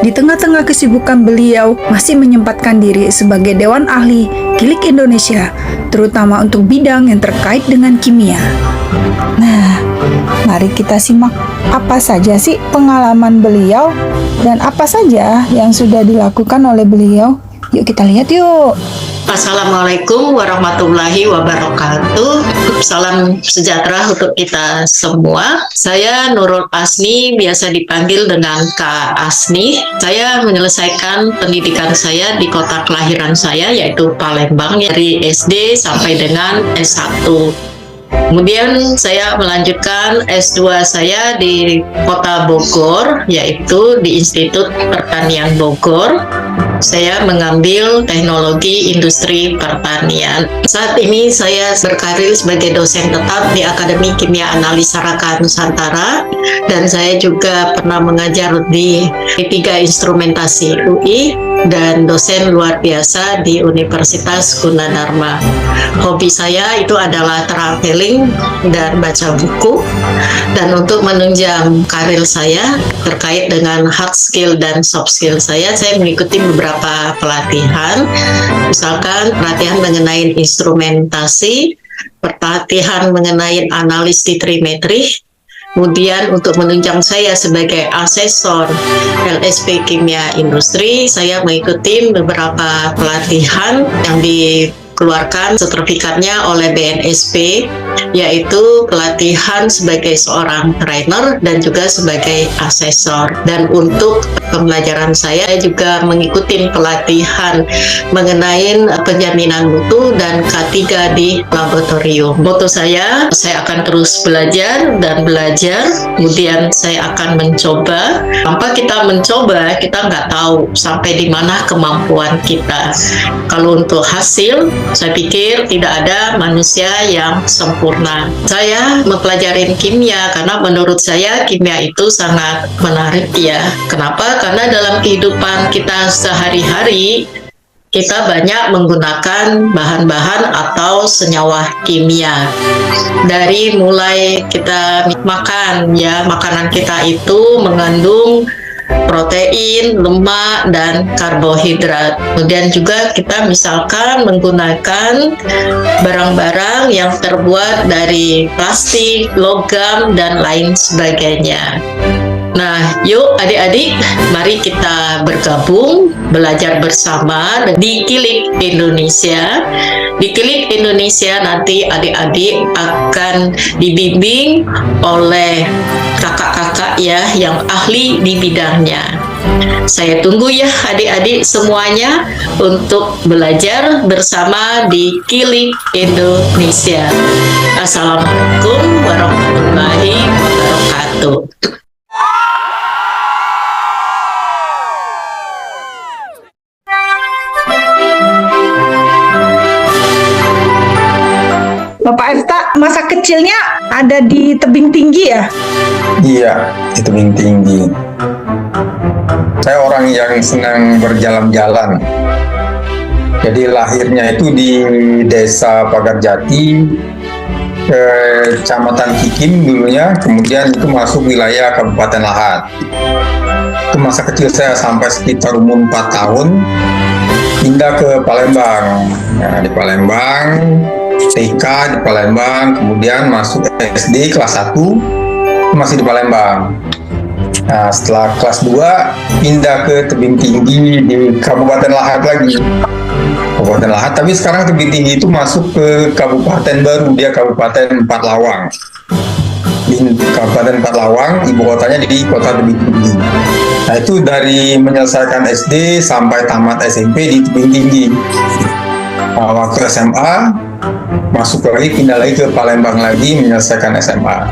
Di tengah-tengah kesibukan beliau masih menyempatkan diri sebagai Dewan Ahli Kilik Indonesia, terutama untuk bidang yang terkait dengan kimia. Nah, mari kita simak apa saja sih pengalaman beliau dan apa saja yang sudah dilakukan oleh beliau. Yuk kita lihat yuk. Assalamualaikum warahmatullahi wabarakatuh. Salam sejahtera untuk kita semua. Saya Nurul Asni, biasa dipanggil dengan Kak Asni. Saya menyelesaikan pendidikan saya di kota kelahiran saya, yaitu Palembang, dari SD sampai dengan S1. Kemudian saya melanjutkan S2 saya di kota Bogor, yaitu di Institut Pertanian Bogor. Saya mengambil teknologi industri pertanian. Saat ini saya berkarir sebagai dosen tetap di Akademi Kimia Analisa Raka Nusantara, dan saya juga pernah mengajar di 3 Instrumentasi UI dan dosen luar biasa di Universitas Gunadarma. Hobi saya itu adalah traveling dan baca buku. Dan untuk menunjang karir saya terkait dengan hard skill dan soft skill saya mengikuti beberapa pelatihan. Misalkan pelatihan mengenai instrumentasi, pelatihan mengenai analis titrimetri. Kemudian untuk menunjang saya sebagai asesor LSP Kimia Industri, saya mengikuti beberapa pelatihan yang dikeluarkan sertifikatnya oleh BNSP, yaitu pelatihan sebagai seorang trainer dan juga sebagai asesor. Dan untuk pembelajaran saya juga mengikuti pelatihan mengenai penjaminan mutu dan K3 di laboratorium. Moto saya akan terus belajar dan belajar, kemudian saya akan mencoba. Tanpa kita mencoba, kita nggak tahu sampai di mana kemampuan kita. Kalau untuk hasil, saya pikir tidak ada manusia yang sempurna. Saya mempelajari kimia karena menurut saya kimia itu sangat menarik ya. Kenapa? Karena dalam kehidupan kita sehari-hari, kita banyak menggunakan bahan-bahan atau senyawa kimia. Dari mulai kita makan ya, makanan kita itu mengandung protein, lemak, dan karbohidrat. Kemudian juga kita misalkan menggunakan barang-barang yang terbuat dari plastik, logam, dan lain sebagainya. Nah, yuk adik-adik, mari kita bergabung, belajar bersama di Kilik Indonesia. Di Kilik Indonesia nanti adik-adik akan dibimbing oleh kakak-kakak ya yang ahli di bidangnya. Saya tunggu ya adik-adik semuanya untuk belajar bersama di Kilik Indonesia. Assalamualaikum warahmatullahi wabarakatuh. Bapak Efta, masa kecilnya ada di tebing tinggi ya? Iya, di tebing tinggi. Saya orang yang senang berjalan-jalan. Jadi lahirnya itu di Desa Pagarjati, Kecamatan Kikim dulunya, kemudian itu masuk wilayah Kabupaten Lahat. Itu masa kecil saya sampai sekitar umur 4 tahun, pindah ke Palembang. Nah, di Palembang, TK di Palembang, kemudian masuk SD kelas 1, masih di Palembang. Nah, setelah kelas 2, pindah ke tebing tinggi di Kabupaten Lahat lagi. Kabupaten Lahat, tapi sekarang tebing tinggi itu masuk ke kabupaten baru, dia Kabupaten Empat Lawang. Di Kabupaten Empat Lawang, ibu kotanya di kota tebing tinggi. Nah, itu dari menyelesaikan SD sampai tamat SMP di tebing tinggi. Nah, waktu SMA, masuk lagi, pindah lagi ke Palembang lagi, menyelesaikan SMA.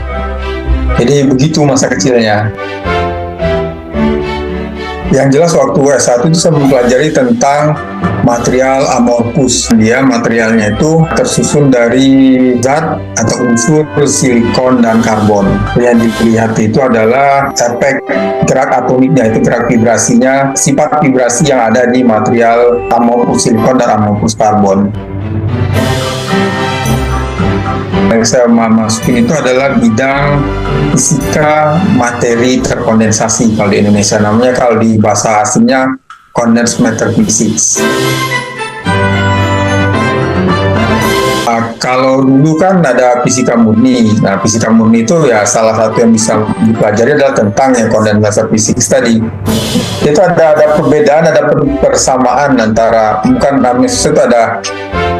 Jadi begitu masa kecilnya. Yang jelas waktu S1 itu saya mempelajari tentang material amorphous. Dia materialnya itu tersusun dari zat atau unsur silikon dan karbon. Yang dilihat itu adalah efek gerak atomiknya, itu gerak vibrasinya, sifat vibrasi yang ada di material amorphous silikon dan amorphous karbon. Yang saya masukin itu adalah bidang fisika materi terkondensasi kalau di Indonesia, namanya kalau di bahasa aslinya condensed matter physics. Kalau dulu kan ada fisika murni. Nah, fisika murni itu ya salah satu yang bisa dipelajari adalah tentang yang condensed matter physics tadi. Itu ada perbedaan, ada persamaan antara, bukan namanya itu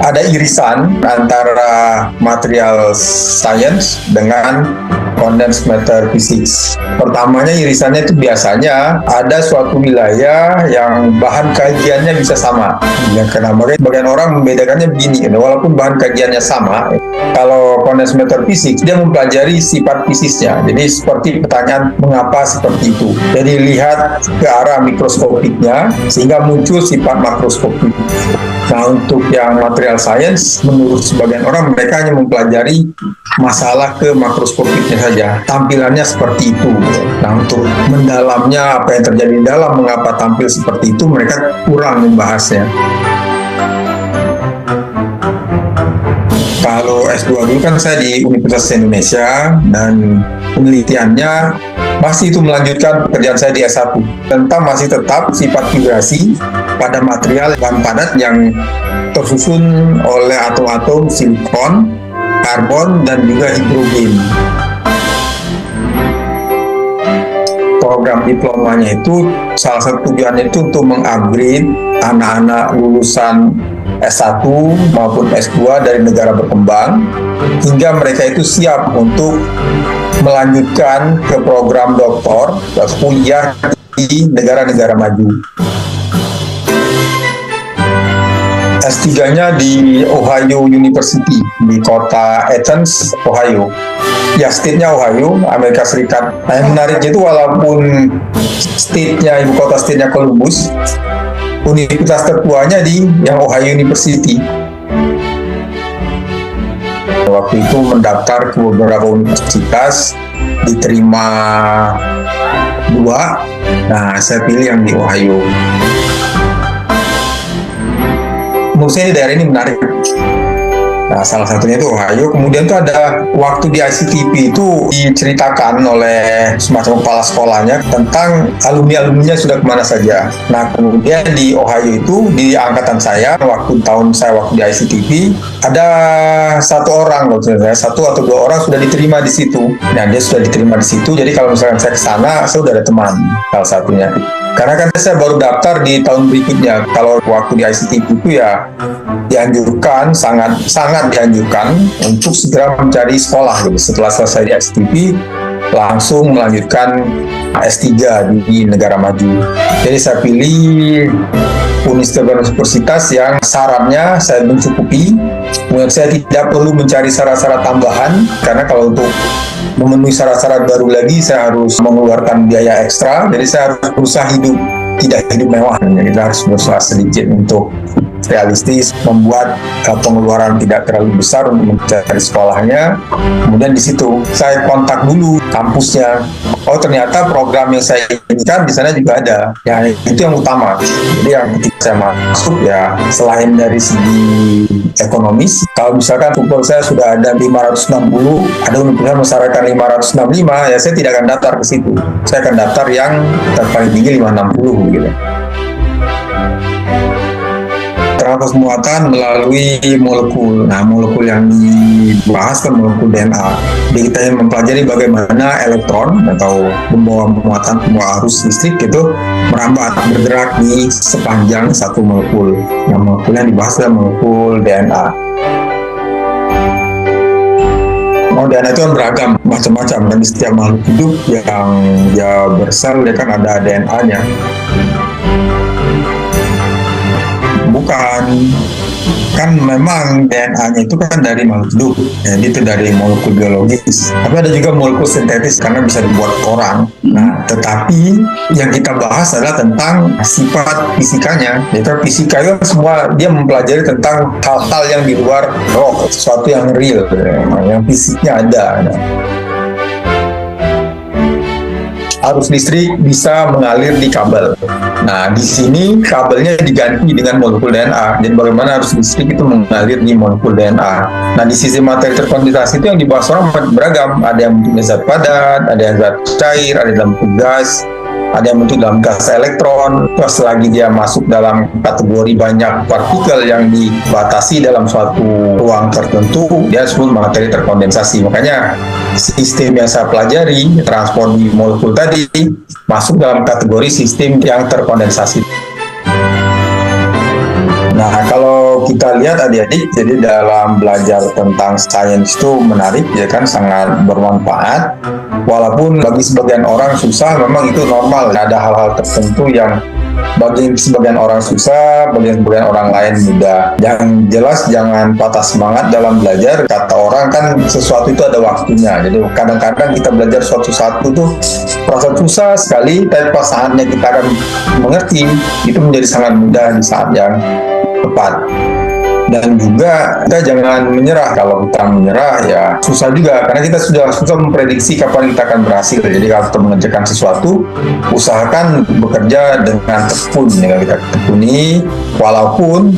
ada irisan antara material science dengan condensed matter physics. Pertamanya irisannya itu biasanya ada suatu wilayah yang bahan kajiannya bisa sama. Ya, kenapa? Bagian orang membedakannya begini, walaupun bahan kajiannya sama, kalau condensed matter physics dia mempelajari sifat fisiknya. Jadi seperti pertanyaan mengapa seperti itu. Jadi lihat ke arah mikroskopiknya sehingga muncul sifat makroskopik. Nah, untuk yang material science, menurut sebagian orang, mereka hanya mempelajari masalah ke makroskopiknya saja, tampilannya seperti itu. Nah, untuk mendalamnya, apa yang terjadi di dalam, mengapa tampil seperti itu, mereka kurang membahasnya. Kalau S2 dulu kan saya di Universitas Indonesia, dan penelitiannya masih itu melanjutkan pekerjaan saya di S1 tentang masih tetap sifat vibrasi pada material bahan padat yang tersusun oleh atom-atom silikon, karbon, dan juga hidrogen. Program diplomanya itu salah satu tujuannya itu untuk mengupgrade anak-anak lulusan S1 maupun S2 dari negara berkembang hingga mereka itu siap untuk melanjutkan ke program doktor atau kuliah di negara-negara maju. S3-nya di Ohio University di kota Athens, Ohio. Ya, state-nya Ohio, Amerika Serikat. Nah, yang menariknya itu walaupun state-nya, ibu kota state-nya Columbus, universitas tertuanya di yang Ohio University. Waktu itu mendaftar ke beberapa universitas, diterima 2. Nah, saya pilih yang di Ohio. Menurut saya daerah ini menarik. Nah, salah satunya itu Ohio. Kemudian tuh ada waktu di ICTP itu diceritakan oleh semacam kepala sekolahnya tentang alumni-alumninya sudah kemana saja. Nah, kemudian di Ohio itu, di angkatan saya, waktu di ICTP, ada satu orang, satu atau dua orang sudah diterima di situ. Nah, dia sudah diterima di situ, jadi kalau misalkan saya ke sana, saya sudah ada teman, salah satunya. Karena kan saya baru daftar di tahun berikutnya. Kalau waktu di ICTP itu ya dianjurkan, sangat dianjurkan untuk segera mencari sekolah gitu. Setelah selesai di ICTP, langsung melanjutkan S3 di negara maju. Jadi saya pilih universitas yang syaratnya saya mencukupi. Kemudian saya tidak perlu mencari syarat-syarat tambahan, karena kalau untuk memenuhi syarat-syarat baru lagi saya harus mengeluarkan biaya ekstra. Jadi saya harus berusaha tidak hidup mewah. Jadi kita harus berusaha sedikit untuk realistis, membuat pengeluaran tidak terlalu besar untuk mencari sekolahnya. Kemudian di situ saya kontak dulu kampusnya. Oh, ternyata program yang saya inginkan di sana juga ada. Ya, itu yang utama. Jadi yang ketika saya masuk ya, selain dari segi ekonomis, kalau misalkan kupon saya sudah ada 560, ada universitas mensyaratkan 565, ya saya tidak akan daftar ke situ. Saya akan daftar yang terpaling tinggi 560 gitu. Transfer muatan melalui molekul. Nah, molekul yang dibahas kan molekul DNA. Jadi kita yang mempelajari bagaimana elektron atau pembawa arus listrik itu merambat, bergerak di sepanjang satu molekul. Nah, molekul yang dibahas adalah molekul DNA. DNA itu kan beragam, macam-macam, dan di setiap makhluk hidup yang dia bersel, dia kan ada DNA-nya. Bukan, kan memang DNA-nya itu kan dari makhluk hidup, jadi itu dari molekul biologis. Tapi ada juga molekul sintetis karena bisa dibuat orang. Nah, tetapi yang kita bahas adalah tentang sifat fisikanya. Jadi fisika itu semua dia mempelajari tentang hal-hal yang di luar roh, sesuatu yang real, yang fisiknya ada. Arus listrik bisa mengalir di kabel. Nah, di sini kabelnya diganti dengan molekul DNA. Jadi bagaimana arus listrik itu mengalir di molekul DNA. Nah, di sisi materi terkondensasi itu yang dibahas orang beragam. Ada yang bentuknya zat padat, ada yang zat cair, ada dalam bentuk gas, ada yang bentuk dalam gas elektron. Terus lagi dia masuk dalam kategori banyak partikel yang dibatasi dalam suatu ruang tertentu, dia disebut materi terkondensasi. Makanya sistem yang saya pelajari, transport di molekul tadi, masuk dalam kategori sistem yang terkondensasi. Nah, kalau kita lihat adik-adik, jadi dalam belajar tentang sains itu menarik, ya kan, sangat bermanfaat. Walaupun bagi sebagian orang susah, memang itu normal. Ada hal-hal tertentu yang bagi sebagian orang susah, bagi sebagian orang lain mudah. Yang jelas jangan patah semangat dalam belajar. Kata orang kan sesuatu itu ada waktunya. Jadi kadang-kadang kita belajar suatu tuh perasa susah sekali, tapi pas saatnya kita akan mengerti, itu menjadi sangat mudah di saat yang tepat. Dan juga kita jangan menyerah. Kalau kita menyerah ya susah juga, karena kita sudah susah memprediksi kapan kita akan berhasil. Jadi kalau kita mengerjakan sesuatu, usahakan bekerja dengan tekun. Ya, kita tekuni, walaupun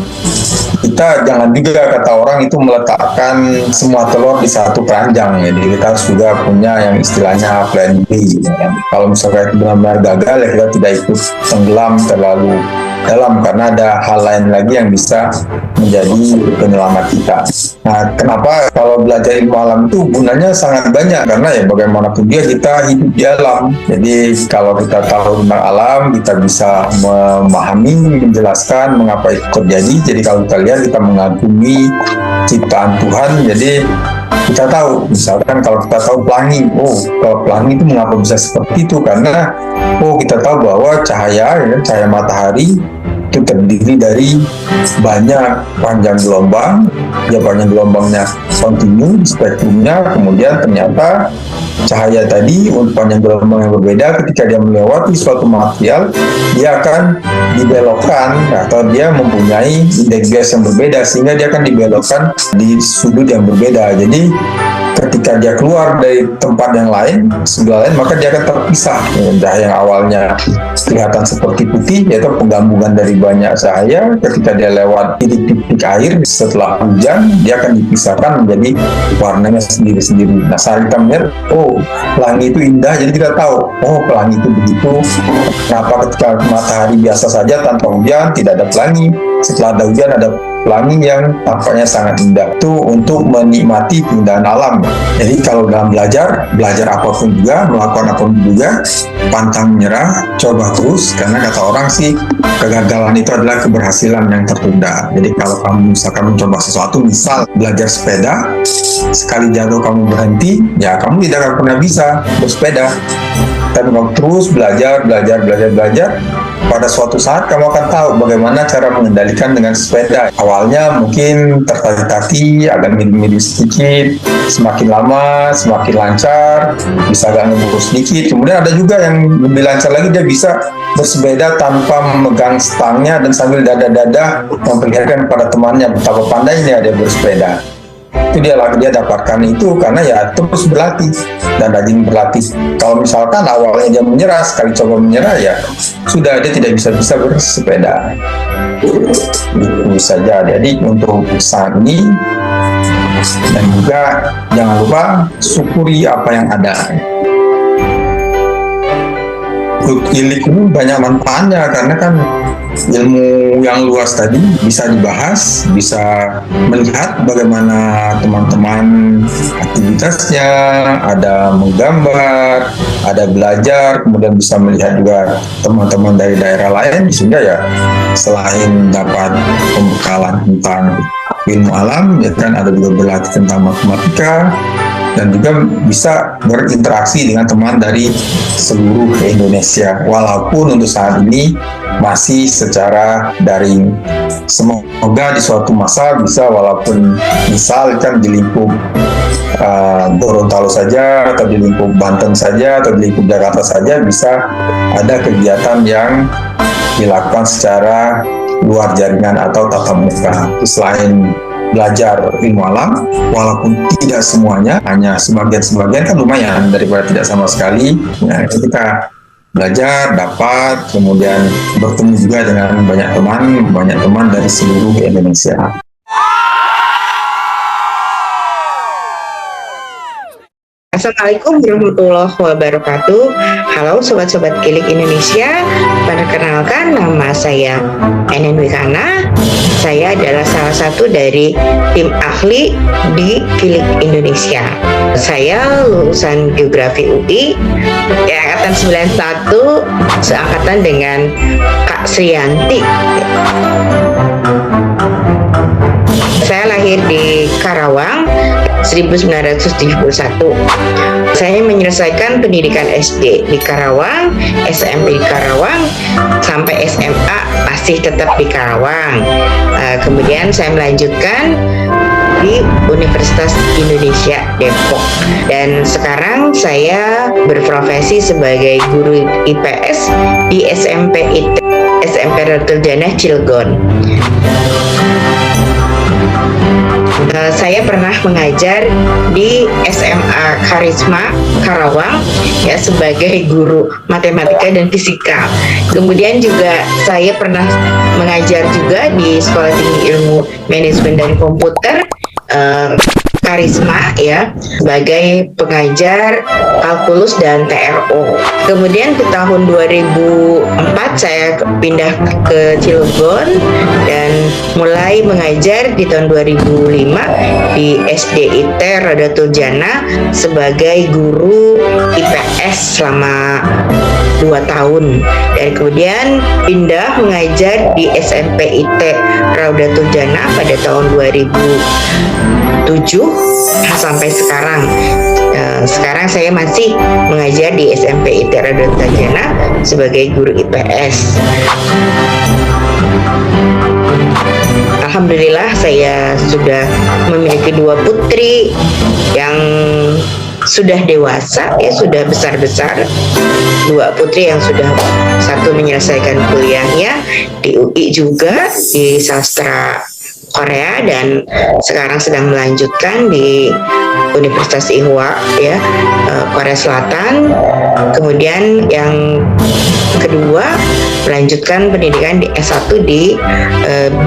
kita jangan juga, kata orang itu, meletakkan semua telur di satu keranjang. Jadi kita harus juga punya yang istilahnya plan B. Ya. Kalau misalnya itu benar-benar gagal, ya kita tidak ikut tenggelam terlalu dalam, karena ada hal lain lagi yang bisa menjadi penyelamat kita. Nah, kenapa kalau belajar ilmu alam itu gunanya sangat banyak? Karena ya bagaimanapun dia kita hidup di alam. Jadi kalau kita tahu tentang alam, kita bisa memahami, menjelaskan mengapa itu terjadi. Jadi kalau kita lihat, kita mengagumi ciptaan Tuhan. Jadi kita tahu, misalkan kalau kita tahu pelangi, kalau pelangi itu mengapa bisa seperti itu? Karena kita tahu bahwa cahaya matahari itu terdiri dari banyak panjang gelombang, ya panjang gelombangnya kontinu spektrumnya, kemudian ternyata cahaya tadi untuk panjang gelombang yang berbeda, ketika dia melewati suatu material, dia akan dibelokkan atau dia mempunyai indeks gas yang berbeda, sehingga dia akan dibelokkan di sudut yang berbeda. Jadi ketika ketika dia keluar dari tempat yang lain, sebelah lain, maka dia akan terpisah. Cahaya yang awalnya kelihatan seperti putih, yaitu penggabungan dari banyak cahaya. Ketika dia lewat titik-titik air setelah hujan, dia akan dipisahkan menjadi warnanya sendiri-sendiri. Nah, saat kita melihat, oh, pelangi itu indah, jadi kita tahu, oh, pelangi itu begitu. Kenapa ketika matahari biasa saja tanpa hujan tidak ada pelangi, setelah ada hujan ada pelangi yang tampaknya sangat indah. Itu untuk menikmati keindahan alam. Jadi kalau dalam belajar apapun juga, melakukan apapun juga, pantang menyerah, coba terus, karena kata orang sih kegagalan itu adalah keberhasilan yang tertunda. Jadi kalau kamu misalkan mencoba sesuatu, misal belajar sepeda, sekali jatuh kamu berhenti, ya kamu tidak akan pernah bisa bersepeda. Tapi kamu terus belajar, pada suatu saat kamu akan tahu bagaimana cara mengendalikan dengan sepeda. Awalnya mungkin tertati-tati, agak miring-miring sedikit, semakin lama semakin lancar, bisa agak ngebur sedikit. Kemudian ada juga yang lebih lancar lagi, dia bisa bersepeda tanpa memegang stangnya dan sambil dada-dada memperlihatkan kepada temannya betapa pandainya dia bersepeda. Itu dia dapatkan itu karena ya terus berlatih dan rajin berlatih. Kalau misalkan awalnya dia menyerah, sekali coba menyerah, ya sudah, dia tidak bisa bersepeda. Itu saja. Jadi untuk saat ini, dan juga jangan lupa syukuri apa yang ada. Kilik ini banyak manfaatnya karena kan ilmu yang luas tadi bisa dibahas, bisa melihat bagaimana teman-teman aktivitasnya, ada menggambar, ada belajar, kemudian bisa melihat juga teman-teman dari daerah lain, sehingga ya selain dapat pembekalan tentang ilmu alam, ya kan ada juga berlatih tentang matematika, dan juga bisa berinteraksi dengan teman dari seluruh Indonesia, walaupun untuk saat ini masih secara daring. Semoga di suatu masa bisa, walaupun misalkan di lingkup Gorontalo saja, atau di lingkup Banten saja, atau di lingkup Jakarta saja, bisa ada kegiatan yang dilakukan secara luar jaringan atau tatap muka. Selain belajar ilmu alam, walaupun tidak semuanya, hanya sebagian-sebagian kan lumayan daripada tidak sama sekali. Nah, kita belajar, dapat, kemudian bertemu juga dengan banyak teman dari seluruh Indonesia. Assalamualaikum warahmatullahi wabarakatuh. Halo sobat-sobat Kilik Indonesia. Perkenalkan, nama saya Enen Wikana. Saya adalah salah satu dari tim ahli di Kilik Indonesia. Saya lulusan Geografi UI, angkatan 91, seangkatan dengan Kak Sriyanti. Saya lahir di Karawang 1971. Saya menyelesaikan pendidikan SD di Karawang, SMP di Karawang, sampai SMA masih tetap di Karawang. Kemudian saya melanjutkan di Universitas Indonesia Depok, dan sekarang saya berprofesi sebagai guru IPS di SMP Ratul Janah Cilegon. Saya pernah mengajar di SMA Karisma Karawang, ya, sebagai guru matematika dan fisika. Kemudian juga saya pernah mengajar juga di Sekolah Tinggi Ilmu Manajemen dan Komputer Karisma, ya, sebagai pengajar kalkulus dan TRO. Kemudian ke tahun 2004 saya pindah ke Cilegon dan mulai mengajar di tahun 2005 di SDIT Radatul Jana sebagai guru IPS selama 2 tahun, dan kemudian pindah mengajar di SMP IT Raudatul Jana pada tahun 2007 sampai sekarang. Sekarang saya masih mengajar di SMP IT Raudatul Jana sebagai guru IPS. Alhamdulillah saya sudah memiliki 2 putri yang sudah dewasa, ya, sudah besar-besar. 2 putri yang sudah, satu menyelesaikan kuliahnya di UI juga di sastra Korea dan sekarang sedang melanjutkan di Universitas Ihwa ya, Korea Selatan. Kemudian yang kedua melanjutkan pendidikan di S1 di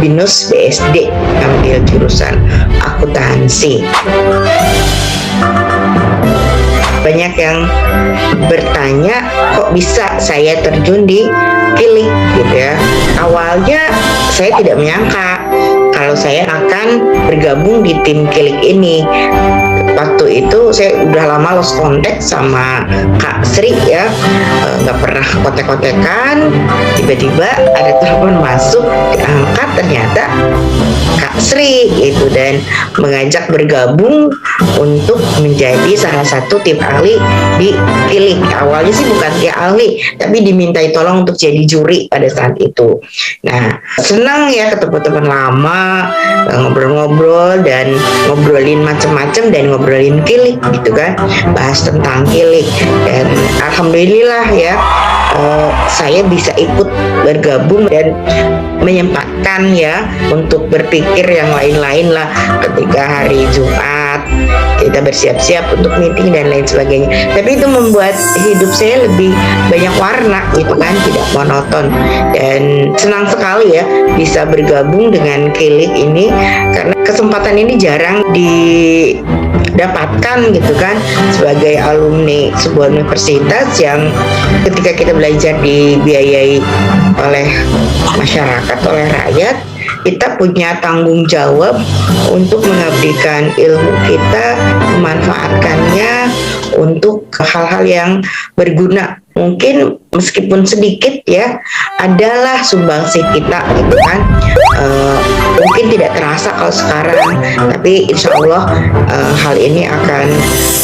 BINUS BSD, ambil jurusan akuntansi. Banyak yang bertanya kok bisa saya terjun di Kilik gitu ya. Awalnya saya tidak menyangka kalau saya akan bergabung di tim Kilik ini. Waktu itu saya udah lama lost contact sama Kak Sri ya, nggak pernah kontek-kontekan. Tiba-tiba ada telepon masuk, diangkat, ternyata Kak Sri itu, dan mengajak bergabung untuk menjadi salah satu tim ahli di Kilik. Awalnya sih bukan tim ahli, tapi dimintai tolong untuk jadi juri pada saat itu. Nah, senang ya ketemu teman lama, ngobrol-ngobrol dan ngobrolin macam-macam dan ngobrolin Kilik gitu kan, bahas tentang Kilik. Dan alhamdulillah ya, saya bisa ikut bergabung dan menyempatkan ya untuk berpikir yang lain-lain lah ketika hari Jumat kita bersiap-siap untuk meeting dan lain sebagainya. Tapi itu membuat hidup saya lebih banyak warna gitu kan, tidak monoton, dan senang sekali ya bisa bergabung dengan Kilik ini, karena kesempatan ini jarang didapatkan gitu kan, sebagai alumni sebuah universitas yang ketika kita belajar dibiayai oleh masyarakat, oleh rakyat, kita punya tanggung jawab untuk mengabdikan ilmu kita, memanfaatkannya untuk hal-hal yang berguna. Mungkin meskipun sedikit ya, adalah sumbangsi kita gitu kan. Mungkin tidak terasa kalau sekarang, tapi insya Allah hal ini akan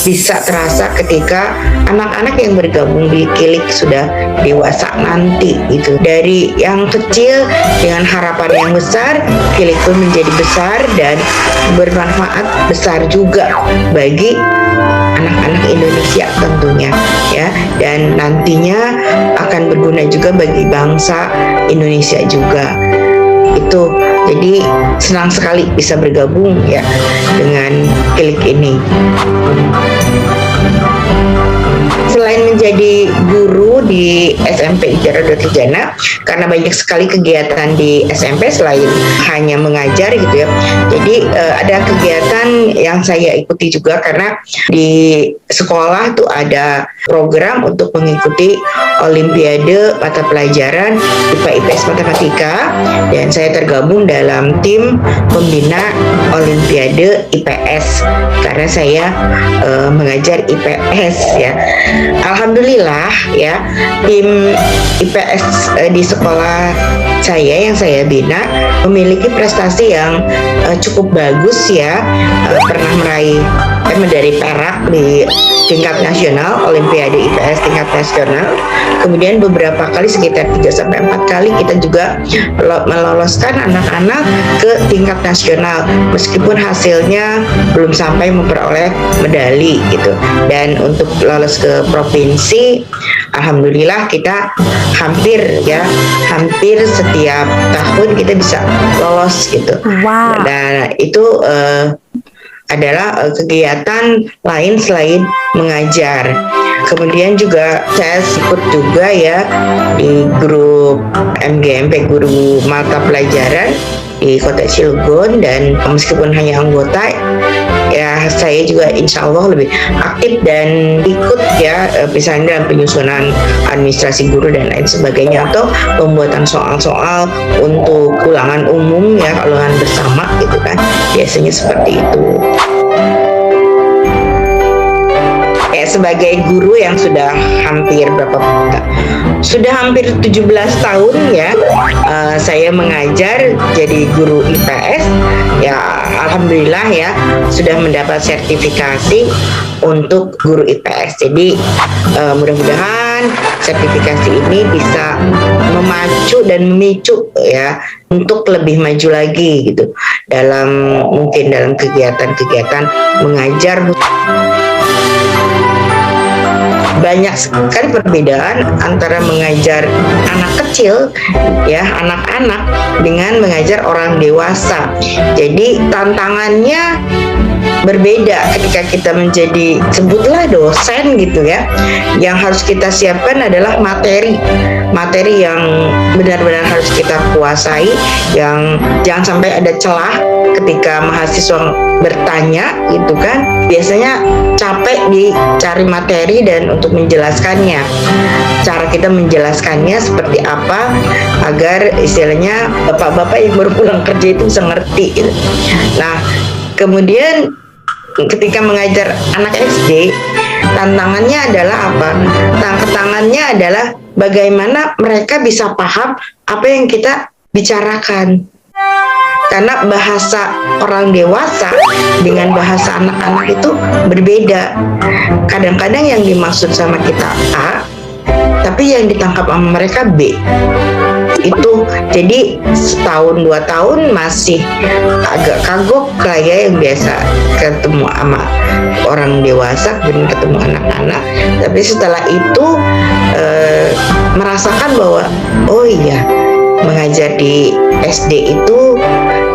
bisa terasa ketika anak-anak yang bergabung di Kilik sudah dewasa nanti gitu. Dari yang kecil dengan harapan yang besar, Kilik pun menjadi besar dan bermanfaat besar juga bagi anak-anak Indonesia tentunya ya, dan nantinya akan berguna juga bagi bangsa Indonesia juga. Itu jadi senang sekali bisa bergabung ya dengan Kilik ini. Selain menjadi guru di SMP Ijara Dr. Jana, karena banyak sekali kegiatan di SMP selain hanya mengajar gitu ya. Jadi ada kegiatan yang saya ikuti juga, karena di sekolah tuh ada program untuk mengikuti Olimpiade mata pelajaran IPA IPS Matematika, dan saya tergabung dalam tim pembina Olimpiade IPS karena saya mengajar IPS ya. Alhamdulillah ya, tim IPS di sekolah saya yang saya bina memiliki prestasi yang cukup bagus ya, pernah meraih medali perak di tingkat nasional, Olimpiade IPS tingkat nasional. Kemudian beberapa kali, sekitar 3-4 kali kita juga meloloskan anak-anak ke tingkat nasional meskipun hasilnya belum sampai memperoleh medali gitu. Dan untuk lolos ke provinsi, alhamdulillah kita hampir setiap tahun kita bisa lolos gitu. Wow. Dan itu adalah kegiatan lain selain mengajar. Kemudian juga saya ikut juga ya di grup MGMP, guru mata pelajaran di Kota Cilegon, dan meskipun hanya anggota ya, saya juga insya Allah lebih aktif dan ikut ya, misalnya dalam penyusunan administrasi guru dan lain sebagainya, atau pembuatan soal-soal untuk ulangan umum ya, ulangan bersama gitu kan, biasanya seperti itu. Ya, sebagai guru yang sudah hampir 17 tahun ya, saya mengajar jadi guru IPS ya, alhamdulillah ya sudah mendapat sertifikasi untuk guru IPS. Jadi mudah-mudahan sertifikasi ini bisa memacu dan memicu ya untuk lebih maju lagi gitu mungkin dalam kegiatan-kegiatan mengajar. banyak sekali perbedaan antara mengajar anak kecil, ya, anak-anak, dengan mengajar orang dewasa. Jadi tantangannya berbeda ketika kita menjadi, sebutlah dosen gitu ya. Yang harus kita siapkan adalah materi yang benar-benar harus kita kuasai, yang jangan sampai ada celah ketika mahasiswa bertanya gitu kan. Biasanya capek dicari materi dan untuk menjelaskannya, cara kita menjelaskannya seperti apa agar istilahnya bapak-bapak yang baru pulang kerja itu bisa ngerti gitu. Nah, kemudian ketika mengajar anak SD, tantangannya adalah apa? Tantangannya adalah bagaimana mereka bisa paham apa yang kita bicarakan. Karena bahasa orang dewasa dengan bahasa anak-anak itu berbeda. Kadang-kadang yang dimaksud sama kita A, tapi yang ditangkap sama mereka B. Itu jadi setahun 2 tahun masih agak kagok lah ya, yang biasa ketemu sama orang dewasa dan ketemu anak-anak. Tapi setelah itu merasakan bahwa oh iya, mengajar di SD itu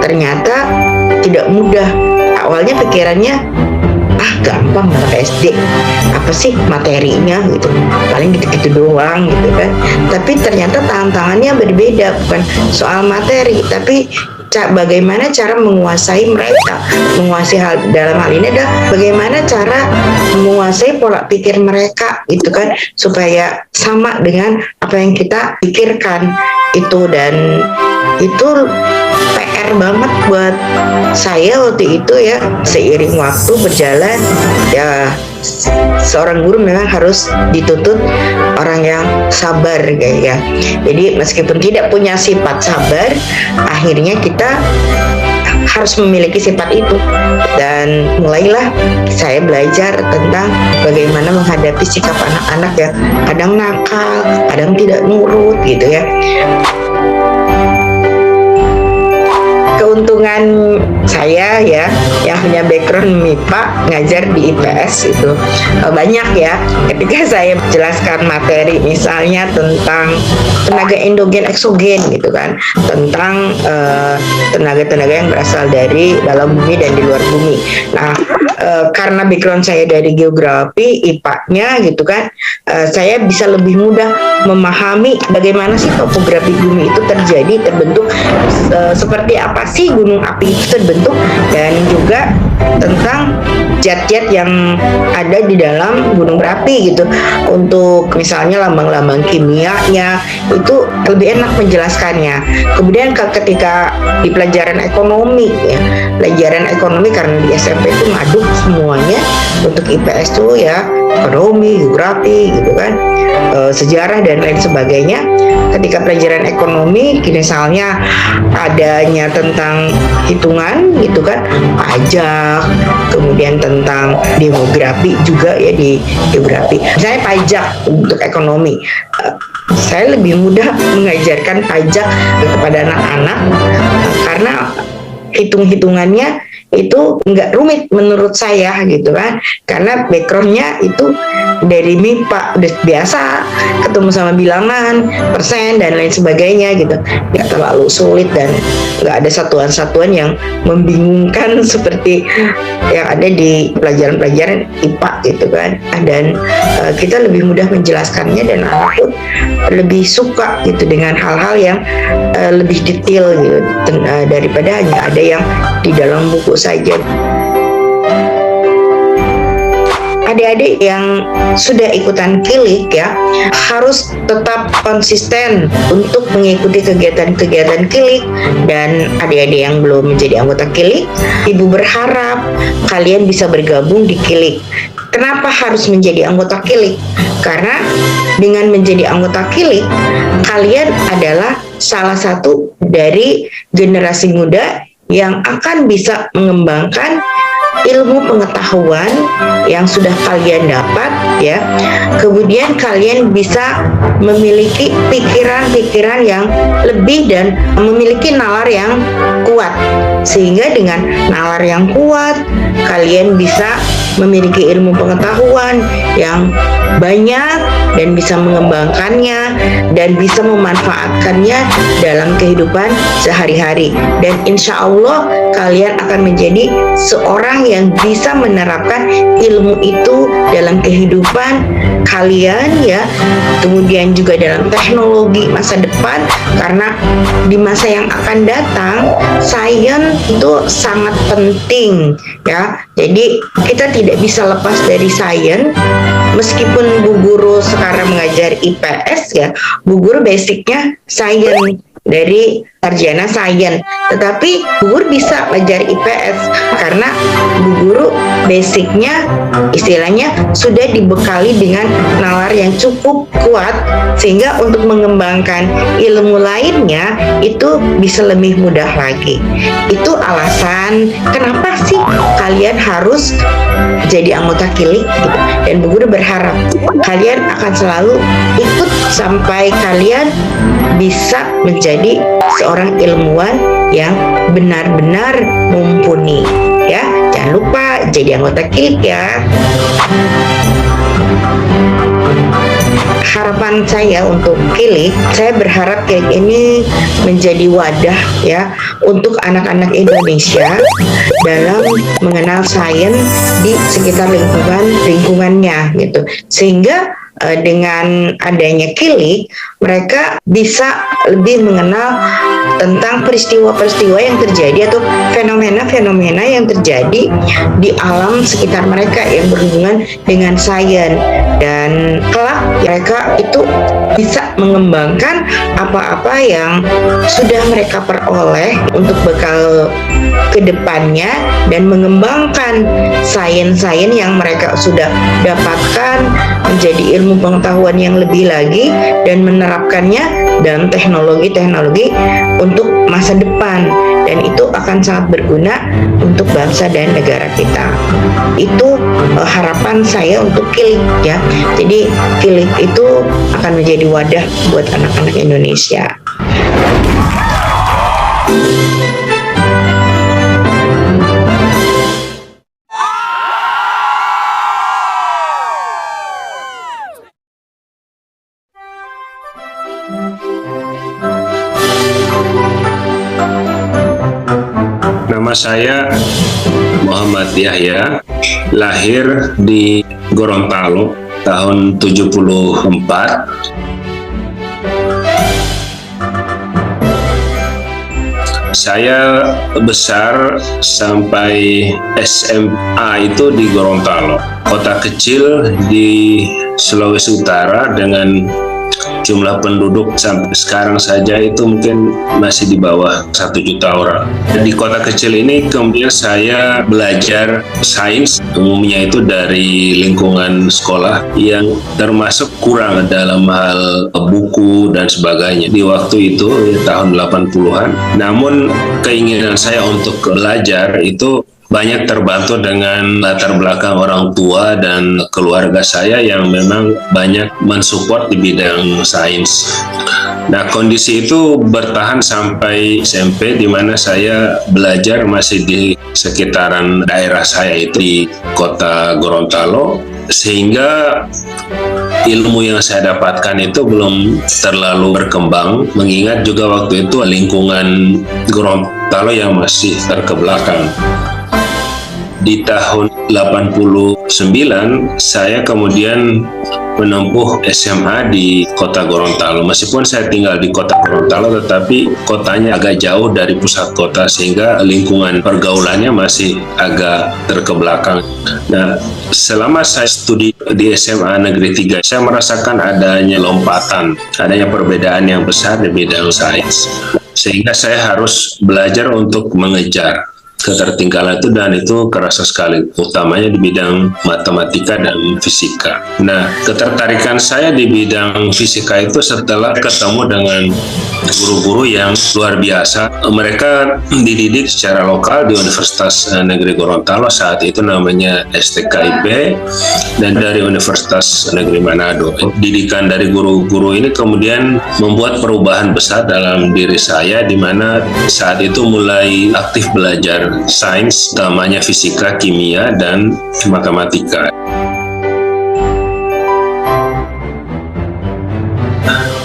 ternyata tidak mudah. Awalnya pikirannya gampang anak SD, apa sih materinya gitu, paling gitu-gitu doang gitu kan. Tapi ternyata tantangannya berbeda, bukan soal materi, tapi bagaimana cara menguasai mereka, menguasai hal dalam hal ini adalah bagaimana cara menguasai pola pikir mereka itu kan, supaya sama dengan apa yang kita pikirkan itu. Dan itu PR banget buat saya waktu itu ya. Seiring waktu berjalan ya, seorang guru memang harus dituntut orang yang sabar kayak ya. Jadi meskipun tidak punya sifat sabar, akhirnya kita harus memiliki sifat itu. Dan mulailah saya belajar tentang bagaimana menghadapi sikap anak-anak yang kadang nakal, kadang tidak nurut gitu ya. Keuntungan saya ya, yang punya background MIPA, ngajar di IPS itu banyak ya. Ketika saya jelaskan materi misalnya tentang tenaga endogen eksogen gitu kan, tentang tenaga-tenaga yang berasal dari dalam bumi dan di luar bumi. Nah, karena background saya dari geografi, IPA-nya gitu kan, saya bisa lebih mudah memahami bagaimana sih topografi bumi itu terbentuk, seperti apa sih gunung api itu terbentuk, dan juga tentang zat-zat yang ada di dalam gunung berapi gitu. Untuk misalnya lambang-lambang kimianya itu lebih enak menjelaskannya. Kemudian ketika di pelajaran ekonomi ya, pelajaran ekonomi karena di SMP itu ngaduk semuanya. Untuk IPS tuh ya ekonomi, geografi gitu kan, sejarah dan lain sebagainya. Ketika pelajaran ekonomi misalnya adanya tentang hitungan gitu kan, pajak, kemudian tentang demografi juga ya di geografi. Misalnya pajak untuk ekonomi, saya lebih mudah mengajarkan pajak kepada anak-anak karena hitung-hitungannya itu nggak rumit menurut saya gitu kan, karena backgroundnya itu dari MIPA, udah biasa ketemu sama bilangan, persen dan lain sebagainya gitu, nggak terlalu sulit dan nggak ada satuan-satuan yang membingungkan seperti yang ada di pelajaran-pelajaran IPA gitu kan. Dan kita lebih mudah menjelaskannya dan anak pun lebih suka gitu dengan hal-hal yang lebih detail gitu daripada hanya ada yang di dalam buku saja. Adik-adik yang sudah ikutan KILIK ya, harus tetap konsisten untuk mengikuti kegiatan-kegiatan KILIK. Dan adik-adik yang belum menjadi anggota KILIK, Ibu berharap kalian bisa bergabung di KILIK. Kenapa harus menjadi anggota KILIK? Karena dengan menjadi anggota KILIK, kalian adalah salah satu dari generasi muda yang akan bisa mengembangkan ilmu pengetahuan yang sudah kalian dapat ya. Kemudian kalian bisa memiliki pikiran-pikiran yang lebih dan memiliki nalar yang kuat, sehingga dengan nalar yang kuat kalian bisa memiliki ilmu pengetahuan yang banyak dan bisa mengembangkannya dan bisa memanfaatkannya dalam kehidupan sehari-hari. Dan insya Allah kalian akan menjadi seorang yang bisa menerapkan ilmu itu dalam kehidupan kalian ya, kemudian juga dalam teknologi masa depan, karena di masa yang akan datang sains itu sangat penting ya. Jadi kita tidak bisa lepas dari sains. Meskipun Bu Guru sekarang mengajar IPS ya, Bu Guru basicnya sains, dari sarjana sains, tetapi Bu Guru bisa belajar IPS karena Bu Guru basicnya istilahnya sudah dibekali dengan nalar yang cukup kuat, sehingga untuk mengembangkan ilmu lainnya itu bisa lebih mudah lagi. Itu alasan kenapa sih kalian harus jadi anggota KILIK gitu. Dan Bu Guru berharap kalian akan selalu ikut sampai kalian bisa menjadi seorang ilmuwan yang benar-benar mumpuni ya. Jangan lupa jadi anggota KILIK ya. Harapan saya untuk KILIK, saya berharap KILIK ini menjadi wadah ya untuk anak-anak Indonesia dalam mengenal sains di sekitar lingkungannya gitu, sehingga dengan adanya KILIK mereka bisa lebih mengenal tentang peristiwa-peristiwa yang terjadi atau fenomena-fenomena yang terjadi di alam sekitar mereka yang berhubungan dengan sains, dan kelak mereka itu bisa mengembangkan apa-apa yang sudah mereka peroleh untuk bekal kedepannya dan mengembangkan sains-sains yang mereka sudah dapatkan menjadi ilmu pengetahuan yang lebih lagi dan menerapkannya dalam teknologi-teknologi untuk masa depan, dan itu akan sangat berguna untuk bangsa dan negara kita. Itu harapan saya untuk KILIK ya. Jadi KILIK itu akan menjadi wadah buat anak-anak Indonesia. Nama saya Muhammad Yahya, lahir di Gorontalo tahun 74. Saya besar sampai SMA itu di Gorontalo, kota kecil di Sulawesi Utara dengan jumlah penduduk sampai sekarang saja itu mungkin masih di bawah 1 juta orang. Di kota kecil ini kemudian saya belajar sains, umumnya itu dari lingkungan sekolah yang termasuk kurang dalam hal buku dan sebagainya di waktu itu tahun 80-an. Namun keinginan saya untuk belajar itu banyak terbantu dengan latar belakang orang tua dan keluarga saya yang memang banyak mensupport di bidang sains. Nah, kondisi itu bertahan sampai SMP, di mana saya belajar masih di sekitaran daerah saya itu di kota Gorontalo, sehingga ilmu yang saya dapatkan itu belum terlalu berkembang, mengingat juga waktu itu lingkungan Gorontalo yang masih terkebelakang. Di tahun 89, saya kemudian menempuh SMA di kota Gorontalo. Meskipun saya tinggal di kota Gorontalo, tetapi kotanya agak jauh dari pusat kota, sehingga lingkungan pergaulannya masih agak terkebelakang. Nah, selama saya studi di SMA Negeri 3, saya merasakan adanya lompatan, adanya perbedaan yang besar di bidang sains. Sehingga saya harus belajar untuk mengejar ketertinggalan itu, dan itu kerasa sekali, utamanya di bidang matematika dan fisika. Nah, ketertarikan saya di bidang fisika itu setelah ketemu dengan guru-guru yang luar biasa. Mereka dididik secara lokal di Universitas Negeri Gorontalo, saat itu namanya STKIP, dan dari Universitas Negeri Manado. Didikan dari guru-guru ini kemudian membuat perubahan besar dalam diri saya, di mana saat itu mulai aktif belajar sains, utamanya fisika, kimia, dan matematika.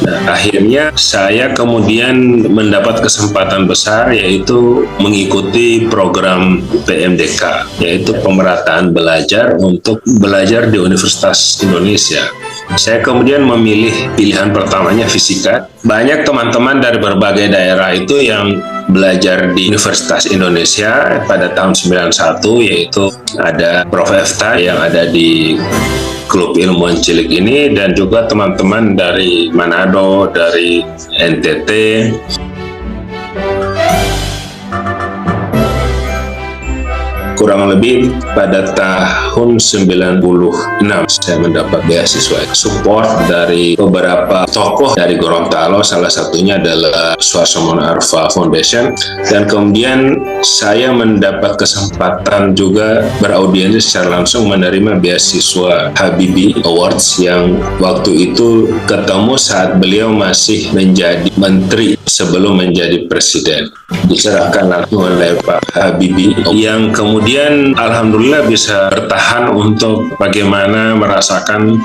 Nah, akhirnya saya kemudian mendapat kesempatan besar, yaitu mengikuti program PMDK, yaitu pemerataan belajar untuk belajar di Universitas Indonesia. Saya kemudian memilih pilihan pertamanya fisika. Banyak teman-teman dari berbagai daerah itu yang belajar di Universitas Indonesia pada tahun 91, yaitu ada Prof. Efta yang ada di Klub Ilmuwan Cilik ini, dan juga teman-teman dari Manado, dari NTT. Kurang lebih pada tahun 96 saya mendapat beasiswa support dari beberapa tokoh dari Gorontalo, salah satunya adalah Suarso Arfa Foundation, dan kemudian saya mendapat kesempatan juga beraudiensi secara langsung menerima beasiswa Habibie Awards yang waktu itu ketemu saat beliau masih menjadi menteri sebelum menjadi presiden. Diserahkan langsung oleh Pak Habibie yang kemudian alhamdulillah bisa bertahan untuk bagaimana merasakan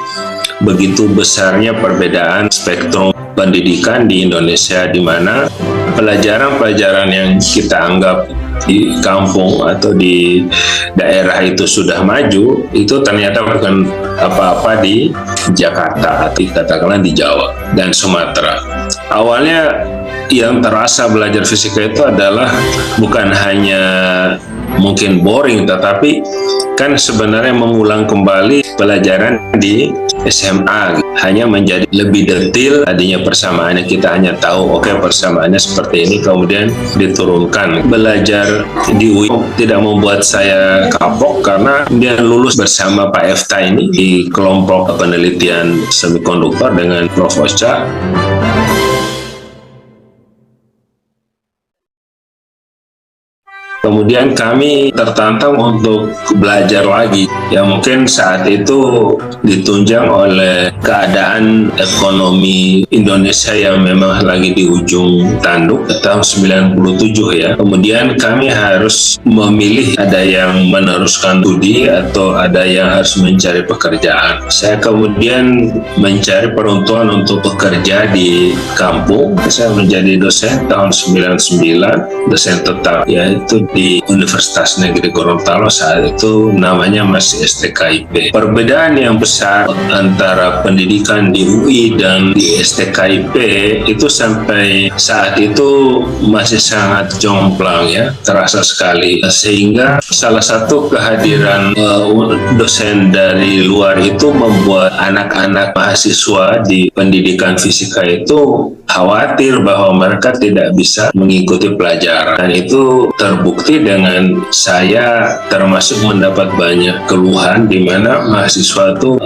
begitu besarnya perbedaan spektrum pendidikan di Indonesia, di mana pelajaran-pelajaran yang kita anggap di kampung atau di daerah itu sudah maju, itu ternyata bukan apa-apa di Jakarta atau katakanlah di Jawa dan Sumatera. Awalnya yang terasa belajar fisika itu adalah bukan hanya mungkin boring, tetapi kan sebenarnya mengulang kembali pelajaran di SMA, hanya menjadi lebih detail. Adanya persamaannya kita hanya tahu oke, persamaannya seperti ini, kemudian diturunkan. Belajar di UI tidak membuat saya kapok karena dia lulus bersama Pak Efta ini di kelompok penelitian semikonduktor dengan Prof. Ocha. Kemudian kami tertantang untuk belajar lagi, yang mungkin saat itu ditunjang oleh keadaan ekonomi Indonesia yang memang lagi di ujung tanduk tahun 97 ya. Kemudian kami harus memilih, ada yang meneruskan studi atau ada yang harus mencari pekerjaan. Saya kemudian mencari peruntukan untuk bekerja di kampung. Saya menjadi dosen tahun 99, dosen tetap, yaitu di Universitas Negeri Gorontalo, saat itu namanya masih STKIP. Perbedaan yang besar antara pendidikan di UI dan di STKIP itu sampai saat itu masih sangat jomplang ya, terasa sekali. Sehingga salah satu kehadiran dosen dari luar itu membuat anak-anak mahasiswa di pendidikan fisika itu khawatir bahwa mereka tidak bisa mengikuti pelajaran, dan itu terbukti dengan saya termasuk mendapat banyak keluhan di mana mahasiswa itu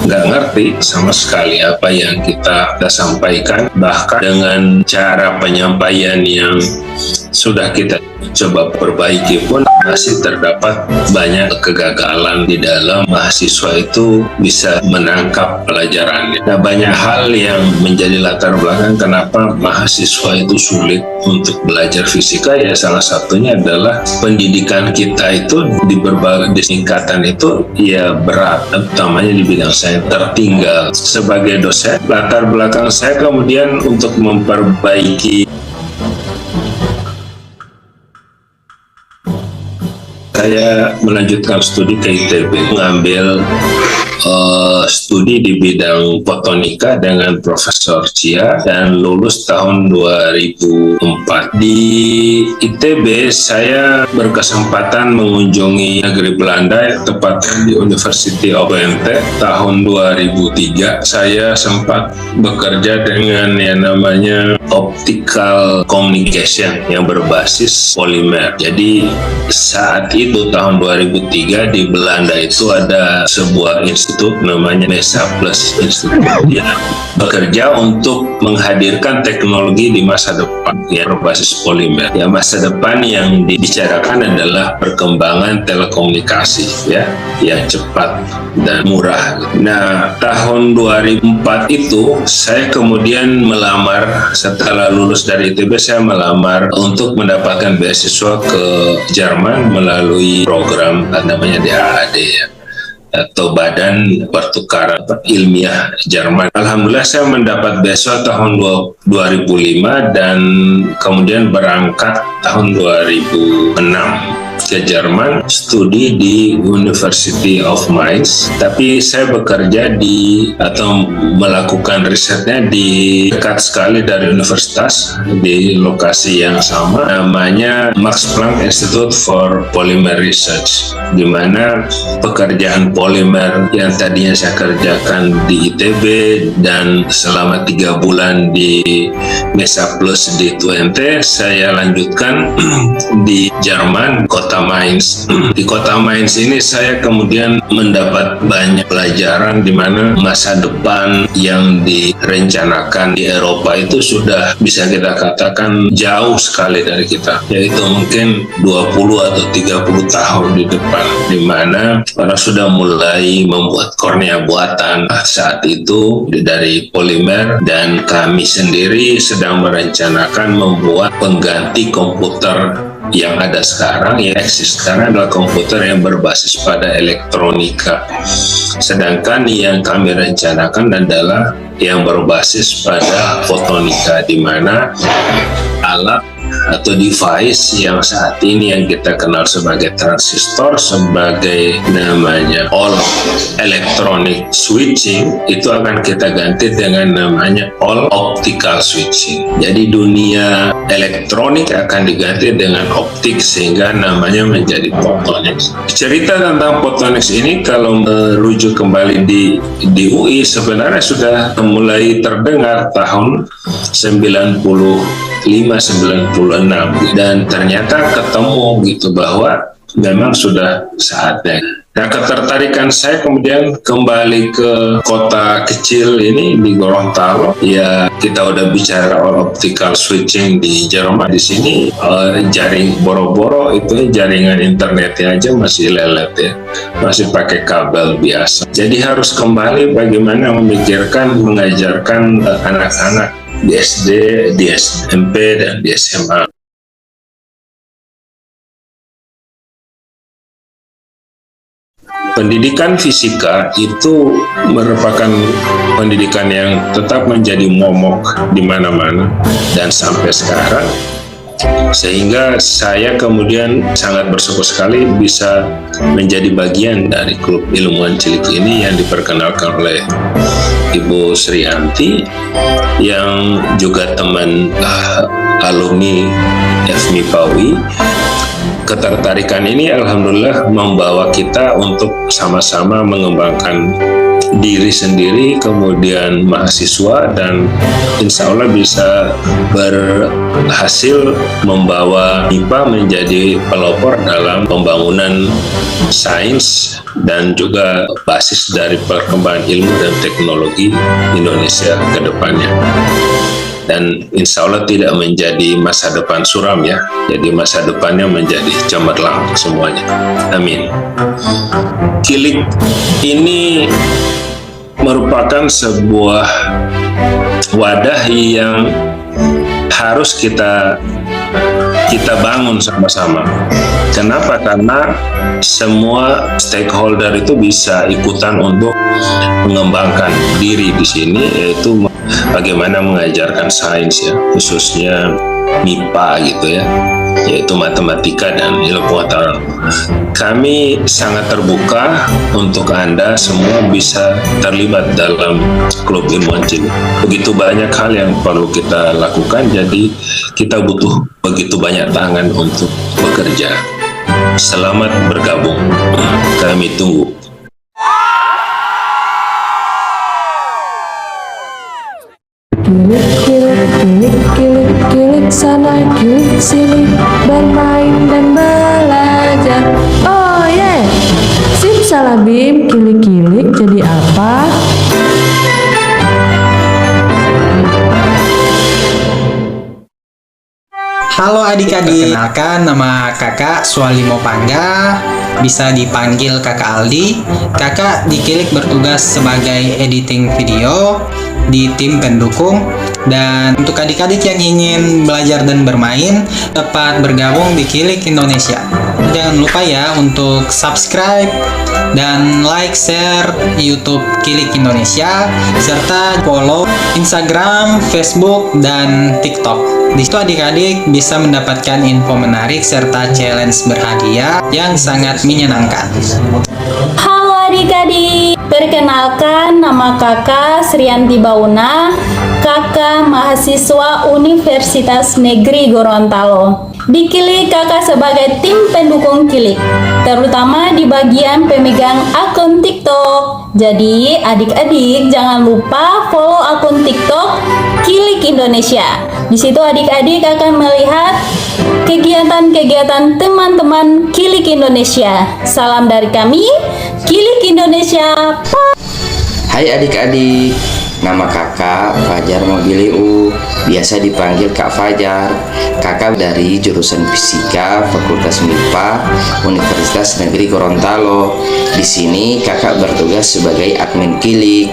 nggak ngerti sama sekali apa yang kita sampaikan, bahkan dengan cara penyampaian yang sudah kita coba perbaiki pun masih terdapat banyak kegagalan di dalam mahasiswa itu bisa menangkap pelajarannya. Nah, banyak hal yang menjadi latar belakang kenapa mahasiswa itu sulit untuk belajar fisika, ya salah satunya adalah pendidikan kita itu di berbagai tingkatan itu ya berat, utamanya di bidang saya tertinggal. Sebagai dosen, latar belakang saya kemudian untuk memperbaiki, saya melanjutkan studi ke ITB, mengambil studi di bidang fotonika dengan Profesor Chia dan lulus tahun 2004. Di ITB saya berkesempatan mengunjungi negeri Belanda, tepatnya di University of Twente. Tahun 2003 saya sempat bekerja dengan yang namanya optical communication yang berbasis polimer. Jadi saat itu tahun 2003 di Belanda itu ada sebuah institusi institut namanya Mesa Plus Institute. Ya, bekerja untuk menghadirkan teknologi di masa depan yang berbasis polimer. Ya, masa depan yang dibicarakan adalah perkembangan telekomunikasi ya yang cepat dan murah. Nah, tahun 2004 itu saya kemudian melamar, setelah lulus dari ITB saya melamar untuk mendapatkan beasiswa ke Jerman melalui program namanya DAAD ya, atau Badan Pertukaran Ilmiah Jerman. Alhamdulillah saya mendapat beasiswa tahun 2005 dan kemudian berangkat tahun 2006 ke Jerman, studi di University of Mainz, tapi saya bekerja di atau melakukan risetnya di dekat sekali dari universitas di lokasi yang sama, namanya Max Planck Institute for Polymer Research, di mana pekerjaan polimer yang tadinya saya kerjakan di ITB dan selama 3 bulan di Mesa Plus di Twente, saya lanjutkan di Jerman, kota Mainz. Di kota Mainz ini saya kemudian mendapat banyak pelajaran di mana masa depan yang direncanakan di Eropa itu sudah bisa kita katakan jauh sekali dari kita, yaitu mungkin 20 atau 30 tahun di depan, di mana orang sudah mulai membuat kornea buatan saat itu dari polimer, dan kami sendiri sedang merencanakan membuat pengganti komputer yang ada sekarang, yang eksis sekarang adalah komputer yang berbasis pada elektronika. Sedangkan yang kami rencanakan adalah yang berbasis pada fotonika, di mana alat atau device yang saat ini yang kita kenal sebagai transistor, sebagai namanya all electronic switching, itu akan kita ganti dengan namanya all optical switching. Jadi dunia elektronik akan diganti dengan optik sehingga namanya menjadi photonics. Cerita tentang photonics ini kalau merujuk kembali di UI sebenarnya sudah mulai terdengar tahun 95-96, dan ternyata ketemu gitu bahwa memang sudah saatnya. Nah, ketertarikan saya kemudian kembali ke kota kecil ini di Gorontalo. Ya, kita udah bicara optical switching di Jerman. Di sini jaring boro-boro itu jaringan internetnya aja masih lelet ya, masih pakai kabel biasa. Jadi harus kembali bagaimana memikirkan mengajarkan anak-anak di SD, di SMP, dan di SMA. Pendidikan fisika itu merupakan pendidikan yang tetap menjadi momok di mana-mana dan sampai sekarang, sehingga saya kemudian sangat bersyukur sekali bisa menjadi bagian dari klub ilmuwan cilik ini yang diperkenalkan oleh Ibu Srianti, yang juga teman alumni FMIPA UI. Ketertarikan ini alhamdulillah membawa kita untuk sama-sama mengembangkan diri sendiri, kemudian mahasiswa, dan insya Allah bisa berhasil membawa MIPA menjadi pelopor dalam pembangunan sains dan juga basis dari perkembangan ilmu dan teknologi Indonesia ke depannya. Dan insya Allah tidak menjadi masa depan suram ya, jadi masa depannya menjadi cemerlang semuanya. Amin. Kilik ini merupakan sebuah wadah yang harus kita bangun sama-sama. Kenapa? Karena semua stakeholder itu bisa ikutan untuk mengembangkan diri di sini, yaitu bagaimana mengajarkan sains ya, khususnya MIPA gitu ya, yaitu matematika dan ilmu pengetahuan. Kami sangat terbuka untuk Anda semua bisa terlibat dalam klub ilmuwan cilik. Begitu banyak hal yang perlu kita lakukan, jadi kita butuh begitu banyak tangan untuk bekerja. Selamat bergabung, kami tunggu. Kilik sana, kilik sini, bermain dan belajar. Oh yeah, simsalabim, kilik-kilik jadi apa? Halo adik-adik, perkenalkan nama kakak Sualimo Pangga, bisa dipanggil kakak Aldi. Kakak di Kilik bertugas sebagai editing video di tim pendukung. Dan untuk adik-adik yang ingin belajar dan bermain, dapat bergabung di Kilik Indonesia. Jangan lupa ya untuk subscribe dan like, share YouTube Kilik Indonesia, serta follow Instagram, Facebook, dan TikTok. Di situ adik-adik bisa mendapatkan info menarik serta challenge berhadiah yang sangat menyenangkan. Halo adik-adik, perkenalkan nama kakak Srianti Bauna, kakak mahasiswa Universitas Negeri Gorontalo. Di Kilik kakak sebagai tim pendukung Kilik, terutama di bagian pemegang akun TikTok. Jadi adik-adik jangan lupa follow akun TikTok Kilik Indonesia. Di situ adik-adik akan melihat kegiatan-kegiatan teman-teman Kilik Indonesia. Salam dari kami, Kilik Indonesia. Hai adik-adik, nama kakak Fajar Mobiliu, biasa dipanggil Kak Fajar. Kakak dari jurusan Fisika Fakultas MIPA Universitas Negeri Gorontalo. Di sini kakak bertugas sebagai admin Kilik.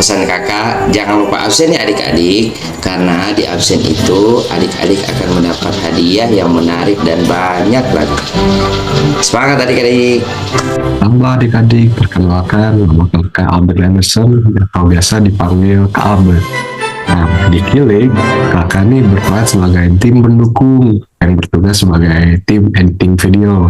Pesan kakak, jangan lupa absen ya adik-adik, karena di absen itu adik-adik akan mendapat hadiah yang menarik dan banyak banget. Semangat adik-adik. Halo adik-adik, perkenalkan nama kakak Albert Emerson atau biasa dipanggil Kak Albert. Nah, di Kilik, kakak ini berperan sebagai tim pendukung yang bertugas sebagai tim editing video,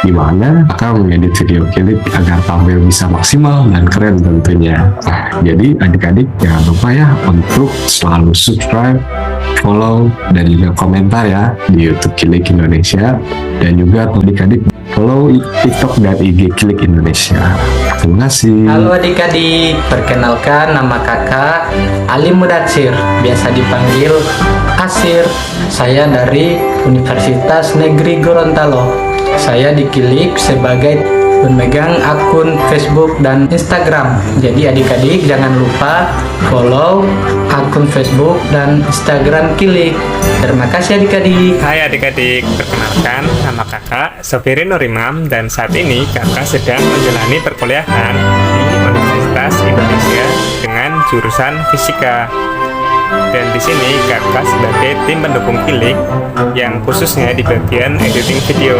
di mana kakak mengedit video Kilik agar tampil bisa maksimal dan keren tentunya. Nah, jadi adik-adik jangan lupa ya untuk selalu subscribe, follow, dan juga komentar ya di YouTube Kilik Indonesia, dan juga adik-adik follow TikTok dan IG Kilik Indonesia. Terima kasih. Halo adik-adik, perkenalkan nama kakak Ali Mudatsir, biasa dipanggil Asir. Saya dari Universitas Negeri Gorontalo. Saya di Kilik sebagai pemegang akun Facebook dan Instagram. Jadi adik-adik jangan lupa follow akun Facebook dan Instagram Kilik. Terima kasih adik-adik. Hai adik-adik, perkenalkan nama kakak Sofirin Nurimam, dan saat ini kakak sedang menjalani perkuliahan di Universitas Indonesia dengan jurusan Fisika. Dan di sini kakak sebagai tim pendukung Kilik yang khususnya di bagian editing video.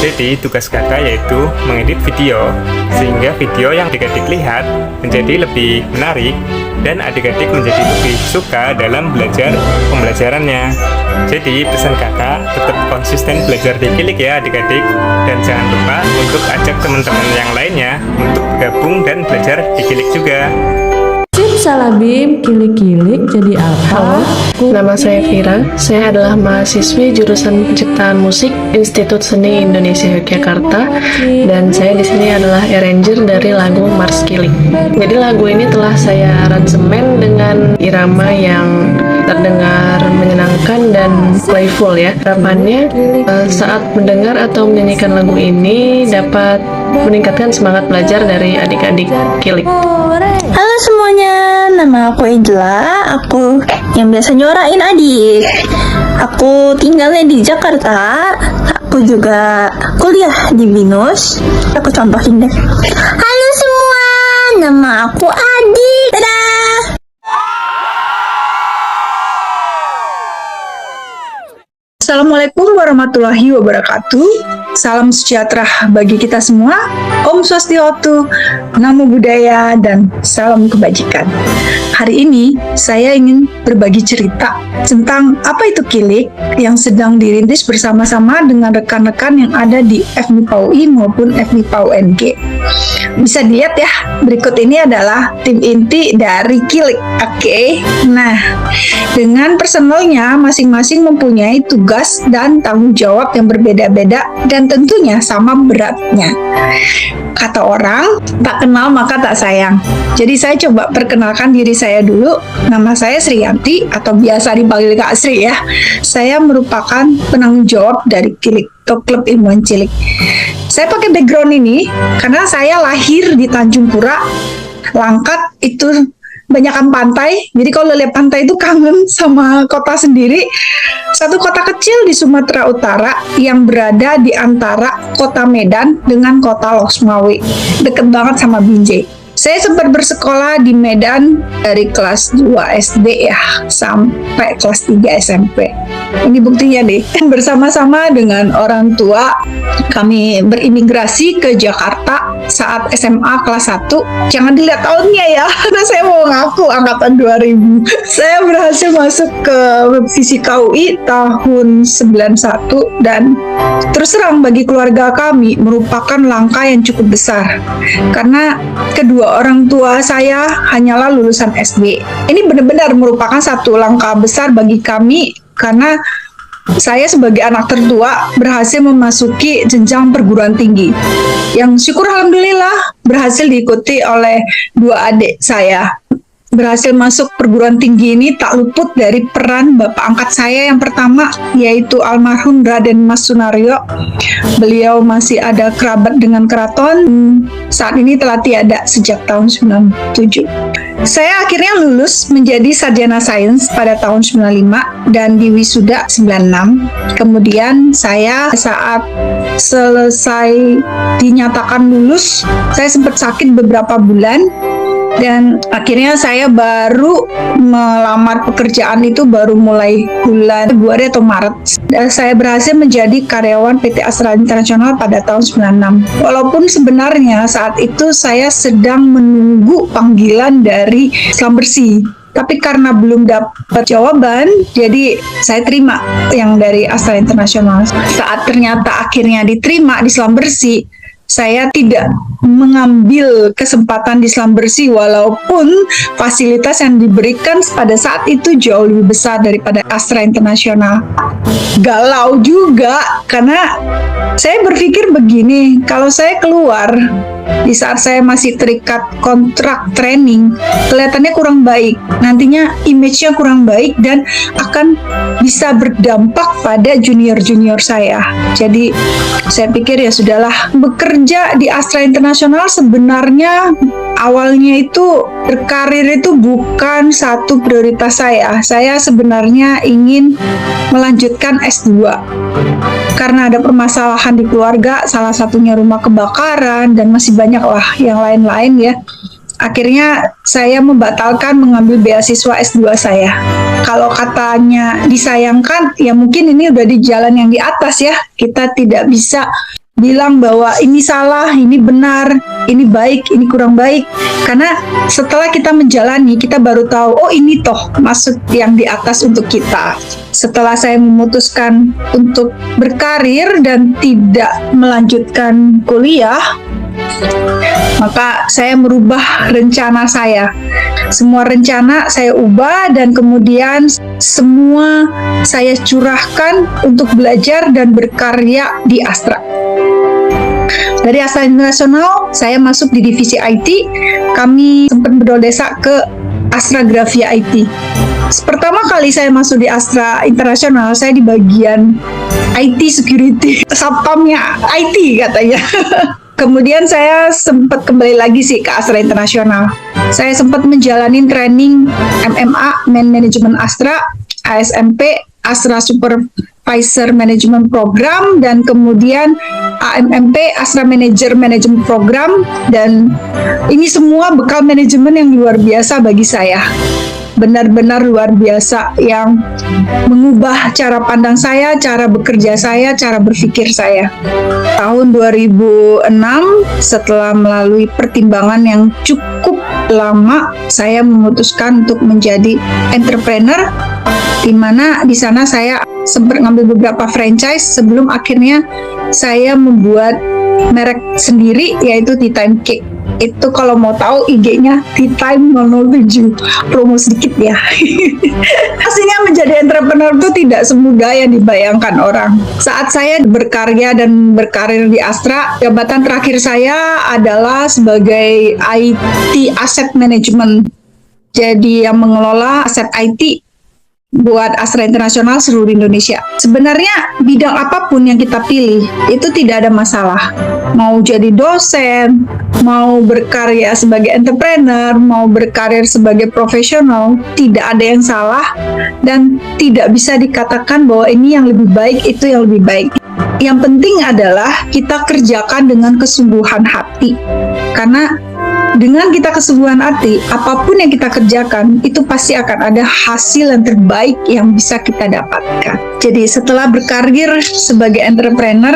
Jadi tugas kakak yaitu mengedit video sehingga video yang adik-adik lihat menjadi lebih menarik dan adik-adik menjadi lebih suka dalam belajar pembelajarannya. Jadi pesan kakak tetap konsisten belajar di Kilik ya adik-adik, dan jangan lupa untuk ajak teman-teman yang lainnya untuk bergabung dan belajar di Kilik juga. Salabim, Kilik-Kilik jadi apa? Nama saya Vira, saya adalah mahasiswi jurusan penciptaan musik Institut Seni Indonesia Yogyakarta, dan saya di sini adalah arranger dari lagu Mars Kilik. Jadi lagu ini telah saya aransemen dengan irama yang terdengar menyenangkan dan playful ya. Harapannya saat mendengar atau menyanyikan lagu ini dapat meningkatkan semangat belajar dari adik-adik Kilik. Halo semuanya, nama aku Angela, aku yang biasa nyuarain adik. Aku tinggalnya di Jakarta, aku juga kuliah di BINUS. Aku contohin deh. Halo semua, nama aku Adik. Dadah! Assalamualaikum warahmatullahi wabarakatuh. Salam sejahtera bagi kita semua. Om Swastiastu, Namo Buddhaya, dan salam kebajikan. Hari ini saya ingin berbagi cerita tentang apa itu Kilik yang sedang dirintis bersama-sama dengan rekan-rekan yang ada di FMIPA UI maupun FMIPA UNG. Bisa dilihat ya, berikut ini adalah tim inti dari Kilik. Oke. Nah, dengan personelnya masing-masing mempunyai tugas dan tanggung jawab yang berbeda-beda dan tentunya sama beratnya. Kata orang, tak kenal maka tak sayang. Jadi saya coba perkenalkan diri saya dulu. Nama saya Srianti atau biasa dipanggil Kak Sri ya. Saya merupakan penanggung jawab dari Kilik atau Klub Ilmuwan Cilik. Saya pakai background ini karena saya lahir di Tanjung Pura Langkat itu banyakan pantai, jadi kalau lihat pantai itu kangen sama kota sendiri. Satu kota kecil di Sumatera Utara yang berada di antara kota Medan dengan kota Losmawe, deket banget sama Binjai. Saya sempat bersekolah di Medan dari kelas 2 SD ya sampai kelas 3 SMP. Ini buktinya deh. Bersama-sama dengan orang tua kami berimigrasi ke Jakarta saat SMA kelas 1. Jangan dilihat tahunnya ya, karena saya mau ngaku angkatan 2000. Saya berhasil masuk ke Fisika UI tahun 91 dan terus terang bagi keluarga kami merupakan langkah yang cukup besar. Karena kedua orang tua saya hanyalah lulusan SD. Ini benar-benar merupakan satu langkah besar bagi kami karena saya sebagai anak tertua berhasil memasuki jenjang perguruan tinggi yang syukur alhamdulillah berhasil diikuti oleh dua adik saya. Berhasil masuk perguruan tinggi ini tak luput dari peran bapak angkat saya yang pertama, yaitu almarhum Raden Mas Sunario. Beliau masih ada kerabat dengan keraton, saat ini telah tiada sejak tahun 97. Saya akhirnya lulus menjadi sarjana sains pada tahun 95 dan di wisuda 96. Kemudian saya saat selesai dinyatakan lulus, saya sempat sakit beberapa bulan. Dan akhirnya saya baru melamar pekerjaan itu baru mulai bulan Februari atau Maret. Dan saya berhasil menjadi karyawan PT Astra Internasional pada tahun 96. Walaupun sebenarnya saat itu saya sedang menunggu panggilan dari Selam Bersih. Tapi karena belum dapat jawaban, jadi saya terima yang dari Astra Internasional. Saat ternyata akhirnya diterima di Selam Bersih, saya tidak mengambil kesempatan di Selam Bersih walaupun fasilitas yang diberikan pada saat itu jauh lebih besar daripada Astra Internasional. Galau juga karena saya berpikir begini, kalau saya keluar di saat saya masih terikat kontrak training, kelihatannya kurang baik, nantinya image-nya kurang baik dan akan bisa berdampak pada junior-junior saya. Jadi saya pikir ya sudahlah, bekerja di Astra Internasional sebenarnya awalnya itu berkarir itu bukan satu prioritas saya. Saya sebenarnya ingin melanjutkan S2. Karena ada permasalahan di keluarga, salah satunya rumah kebakaran dan masih banyak lah yang lain-lain ya. Akhirnya saya membatalkan mengambil beasiswa S2 saya. Kalau katanya disayangkan, ya mungkin ini udah di jalan yang di atas ya. Kita tidak bisa bilang bahwa ini salah, ini benar, ini baik, ini kurang baik. Karena setelah kita menjalani, kita baru tahu, oh ini toh maksud yang di atas untuk kita. Setelah saya memutuskan untuk berkarir dan tidak melanjutkan kuliah, maka saya merubah rencana saya. Semua rencana saya ubah dan kemudian semua saya curahkan untuk belajar dan berkarya di Astra. Dari Astra Internasional, saya masuk di divisi IT. Kami sempat berdodesa ke Astra Grafia IT. Pertama kali saya masuk di Astra Internasional, saya di bagian IT security, satpamnya IT katanya. Kemudian saya sempat kembali lagi sih ke Astra Internasional. Saya sempat menjalani training MMA, Man Management Astra, ASMP, Astra Supervisor Management Program, dan kemudian AMMP, Astra Manager Management Program, dan ini semua bekal manajemen yang luar biasa bagi saya. Benar-benar luar biasa yang mengubah cara pandang saya, cara bekerja saya, cara berpikir saya. Tahun 2006, setelah melalui pertimbangan yang cukup lama, saya memutuskan untuk menjadi entrepreneur, di mana di sana saya sempat ngambil beberapa franchise sebelum akhirnya saya membuat merek sendiri, yaitu Tea Time Cake. Itu kalau mau tahu IG-nya Tea Time 007, promo sedikit ya. Pastinya menjadi entrepreneur itu tidak semudah yang dibayangkan orang. Saat saya berkarya dan berkarir di Astra, jabatan terakhir saya adalah sebagai IT Asset Management. Jadi yang mengelola aset IT buat Astra Internasional seluruh Indonesia. Sebenarnya bidang apapun yang kita pilih itu tidak ada masalah. Mau jadi dosen, mau berkarya sebagai entrepreneur, mau berkarir sebagai profesional, tidak ada yang salah dan tidak bisa dikatakan bahwa ini yang lebih baik, itu yang lebih baik. Yang penting adalah kita kerjakan dengan kesungguhan hati. Karena dengan kita kesungguhan hati, apapun yang kita kerjakan, itu pasti akan ada hasil yang terbaik yang bisa kita dapatkan. Jadi setelah berkarir sebagai entrepreneur,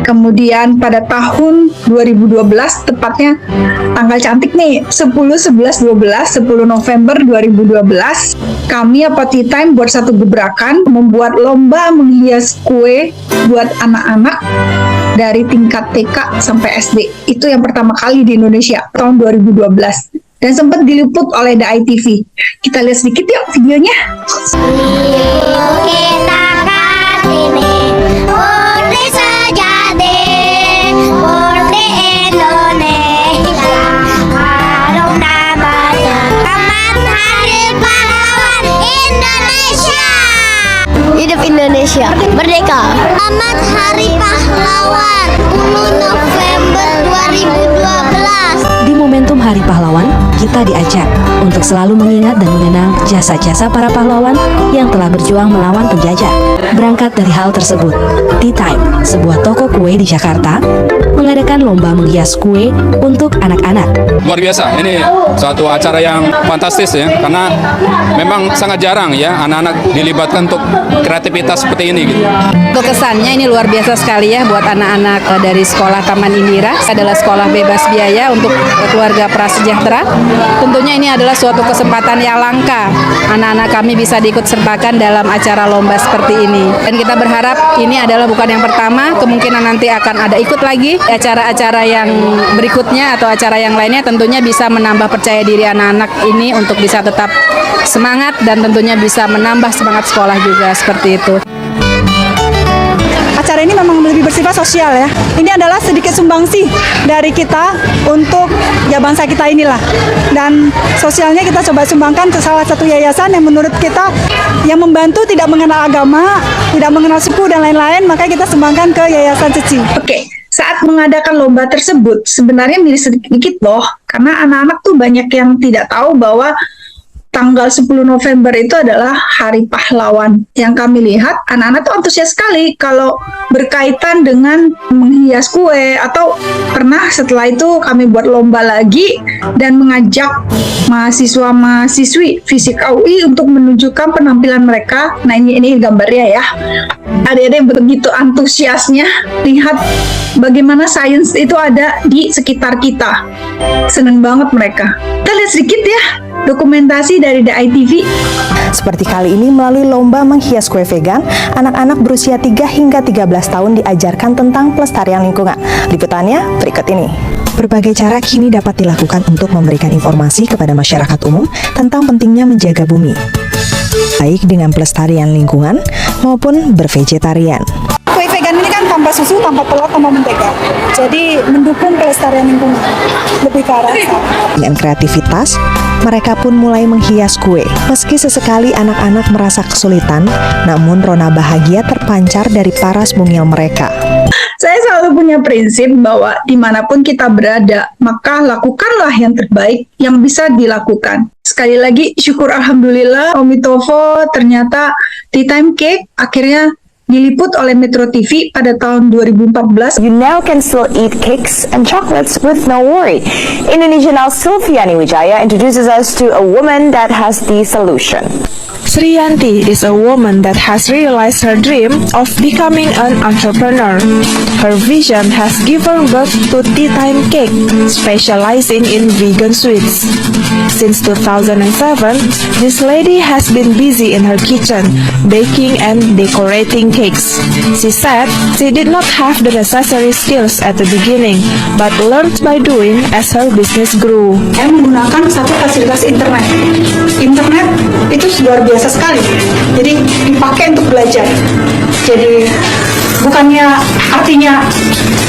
kemudian pada tahun 2012, tepatnya tanggal cantik nih, 10 November 2012, kami Tea Time buat satu gebrakan, membuat lomba menghias kue buat anak-anak dari tingkat TK sampai SD. Itu yang pertama kali di Indonesia tahun 2012 dan sempat diliput oleh The ITV. Kita lihat sedikit yuk videonya. Hidup Indonesia Merdeka. Selamat Hari Pahlawan 10 November 2012. Di momentum Hari Pahlawan, kita diajak untuk selalu mengingat dan mengenang jasa-jasa para pahlawan yang telah berjuang melawan penjajah. Berangkat dari hal tersebut, Tea Time, sebuah toko kue di Jakarta, mengadakan lomba menghias kue untuk anak-anak. Luar biasa, ini suatu acara yang fantastis ya, karena memang sangat jarang ya anak-anak dilibatkan untuk kreativitas seperti ini gitu. Untuk kesannya ini luar biasa sekali ya buat anak-anak dari sekolah Taman Indira. Adalah sekolah bebas biaya untuk keluarga prasejahtera. Tentunya ini adalah suatu kesempatan yang langka. Anak-anak kami bisa diikut sertakan dalam acara lomba seperti ini. Dan kita berharap ini adalah bukan yang pertama, kemungkinan nanti akan ada ikut lagi acara-acara yang berikutnya atau acara yang lainnya, tentunya bisa menambah percaya diri anak-anak ini untuk bisa tetap semangat dan tentunya bisa menambah semangat sekolah juga seperti itu. Acara ini memang lebih bersifat sosial ya. Ini adalah sedikit sumbangsi dari kita untuk ya bangsa kita inilah. Dan sosialnya kita coba sumbangkan ke salah satu yayasan yang menurut kita yang membantu tidak mengenal agama, tidak mengenal suku dan lain-lain, maka kita sumbangkan ke Yayasan Ceci. Oke. Saat mengadakan lomba tersebut, sebenarnya miris sedikit loh, karena anak-anak tuh banyak yang tidak tahu bahwa tanggal 10 November itu adalah Hari Pahlawan. Yang kami lihat, anak-anak tuh antusias sekali kalau berkaitan dengan menghias kue, atau pernah setelah itu kami buat lomba lagi dan mengajak mahasiswa-mahasiswi Fisika UI untuk menunjukkan penampilan mereka. Nah ini gambarnya ya. Adik-adik begitu antusiasnya lihat bagaimana sains itu ada di sekitar kita. Seneng banget mereka. Kita lihat sedikit ya dokumentasi dari The ITV. Seperti kali ini melalui lomba menghias kue vegan, anak-anak berusia 3 hingga 13 tahun diajarkan tentang pelestarian lingkungan. Liputannya berikut ini. Berbagai cara kini dapat dilakukan untuk memberikan informasi kepada masyarakat umum tentang pentingnya menjaga bumi, baik dengan pelestarian lingkungan maupun bervegetarian. Kue vegan ini kan tanpa susu, tanpa telur, tanpa mentega. Jadi mendukung pelestarian lingkungan. Lebih ke arah sana. Dengan kreativitas, mereka pun mulai menghias kue. Meski sesekali anak-anak merasa kesulitan, namun rona bahagia terpancar dari paras mungil mereka. Saya selalu punya prinsip bahwa dimanapun kita berada, maka lakukanlah yang terbaik yang bisa dilakukan. Sekali lagi, syukur alhamdulillah, Omitofo, ternyata Tea Time Cake akhirnya diliput oleh Metro TV pada tahun 2014. You now can still eat cakes and chocolates with no worry. Indonesian Sylviani Wijaya introduces us to a woman that has the solution. Sriyanti is a woman that has realized her dream of becoming an entrepreneur. Her vision has given birth to Tea Time Cake, specializing in vegan sweets. Since 2007, this lady has been busy in her kitchen, baking and decorating cakes. She said she did not have the necessary skills at the beginning, but learned by doing as her business grew. Saya menggunakan satu fasilitas internet. Internet itu luar biasa sekali. Jadi dipakai untuk belajar. Jadi bukannya artinya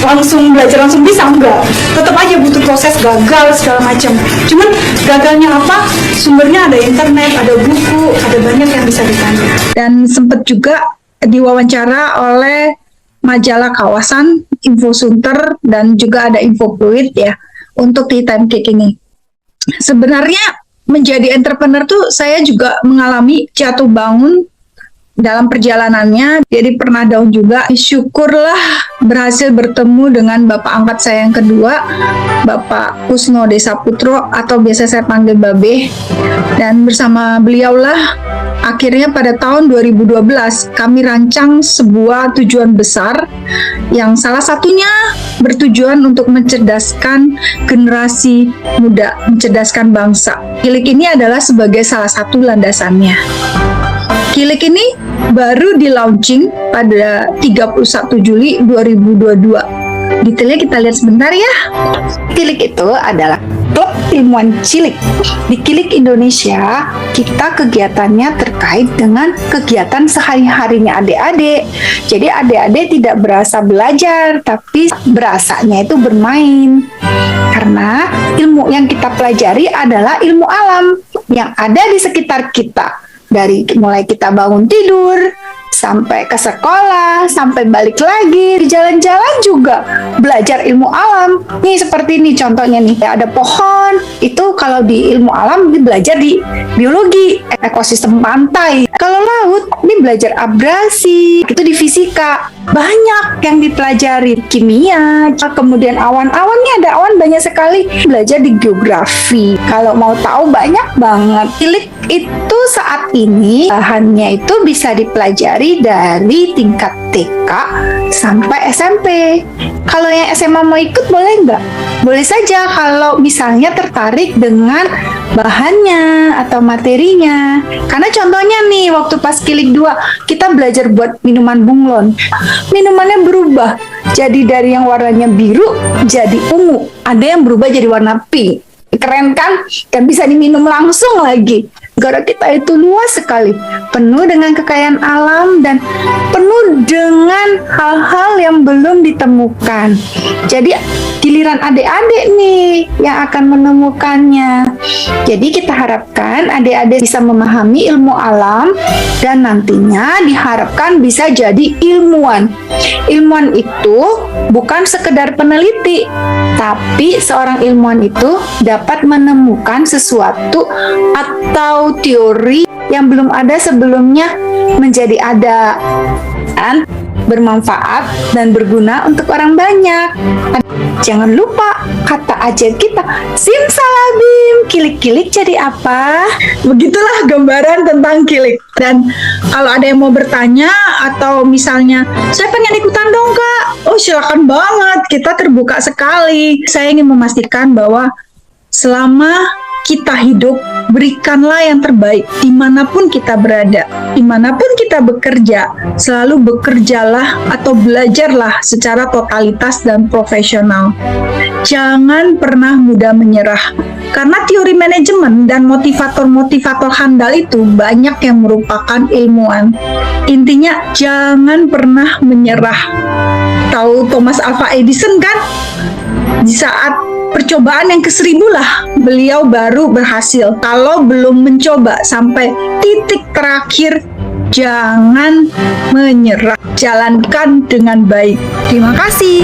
langsung belajar langsung bisa, enggak. Tetap aja butuh proses, gagal segala macam. Cuman gagalnya apa? Sumbernya ada internet, ada buku, ada banyak yang bisa ditanya. Dan sempat juga diwawancara oleh majalah Kawasan, Info Sunter, dan juga ada Info Fluid ya untuk Tea Time Cake ini. Sebenarnya menjadi entrepreneur tuh saya juga mengalami jatuh bangun dalam perjalanannya. Jadi pernah down juga. Syukurlah berhasil bertemu dengan bapak angkat saya yang kedua, Bapak Kusno Desa Putro atau biasa saya panggil Babe. Dan bersama beliaulah akhirnya pada tahun 2012 kami rancang sebuah tujuan besar yang salah satunya bertujuan untuk mencerdaskan generasi muda, mencerdaskan bangsa. Kilik ini adalah sebagai salah satu landasannya. Kilik ini baru di launching pada 31 Juli 2022. Detailnya kita lihat sebentar ya. Kilik itu adalah klub ilmuwan cilik. Di Kilik Indonesia, kita kegiatannya terkait dengan kegiatan sehari-harinya adik-adik. Jadi adik-adik tidak berasa belajar, tapi berasanya itu bermain. Karena ilmu yang kita pelajari adalah ilmu alam yang ada di sekitar kita. Dari mulai kita bangun tidur, sampai ke sekolah, sampai balik lagi, di jalan-jalan juga belajar ilmu alam. Nih seperti ini contohnya nih, ada pohon, itu kalau di ilmu alam belajar di biologi, ekosistem pantai. Kalau laut, ini belajar abrasi, itu di fisika. Banyak yang dipelajari, kimia, kemudian awan-awannya ada awan banyak sekali, belajar di geografi. Kalau mau tahu banyak banget. Kilik itu saat ini bahannya itu bisa dipelajari dari tingkat TK sampai SMP. Kalau yang SMA mau ikut boleh nggak? Boleh saja kalau misalnya tertarik dengan bahannya atau materinya. Karena contohnya nih, waktu pas Kilik 2 kita belajar buat minuman bunglon. Minumannya berubah, jadi dari yang warnanya biru jadi ungu. Ada yang berubah jadi warna pink. Keren kan? Dan bisa diminum langsung lagi. Negara kita itu luas sekali, penuh dengan kekayaan alam dan penuh dengan hal-hal yang belum ditemukan. Jadi giliran adik-adik nih yang akan menemukannya. Jadi kita harapkan adik-adik bisa memahami ilmu alam dan nantinya diharapkan bisa jadi ilmuwan. Ilmuwan itu bukan sekedar peneliti, tapi seorang ilmuwan itu dapat menemukan sesuatu atau teori yang belum ada sebelumnya menjadi ada, dan bermanfaat dan berguna untuk orang banyak. Jangan lupa kata ajaib kita, simsalabim, kilik-kilik jadi apa? Begitulah gambaran tentang kilik. Dan kalau ada yang mau bertanya atau misalnya saya pengen ikutan dong Kak, oh silakan banget, kita terbuka sekali. Saya ingin memastikan bahwa selama kita hidup, berikanlah yang terbaik dimanapun kita berada, dimanapun kita bekerja. Selalu bekerjalah atau belajarlah secara totalitas dan profesional. Jangan pernah mudah menyerah, karena teori manajemen dan motivator-motivator handal itu banyak yang merupakan ilmuwan. Intinya jangan pernah menyerah. Tahu Thomas Alva Edison kan? Di saat percobaan yang ke-1000 lah, beliau baru berhasil. Kalau belum mencoba sampai titik terakhir, jangan menyerah. Jalankan dengan baik. Terima kasih.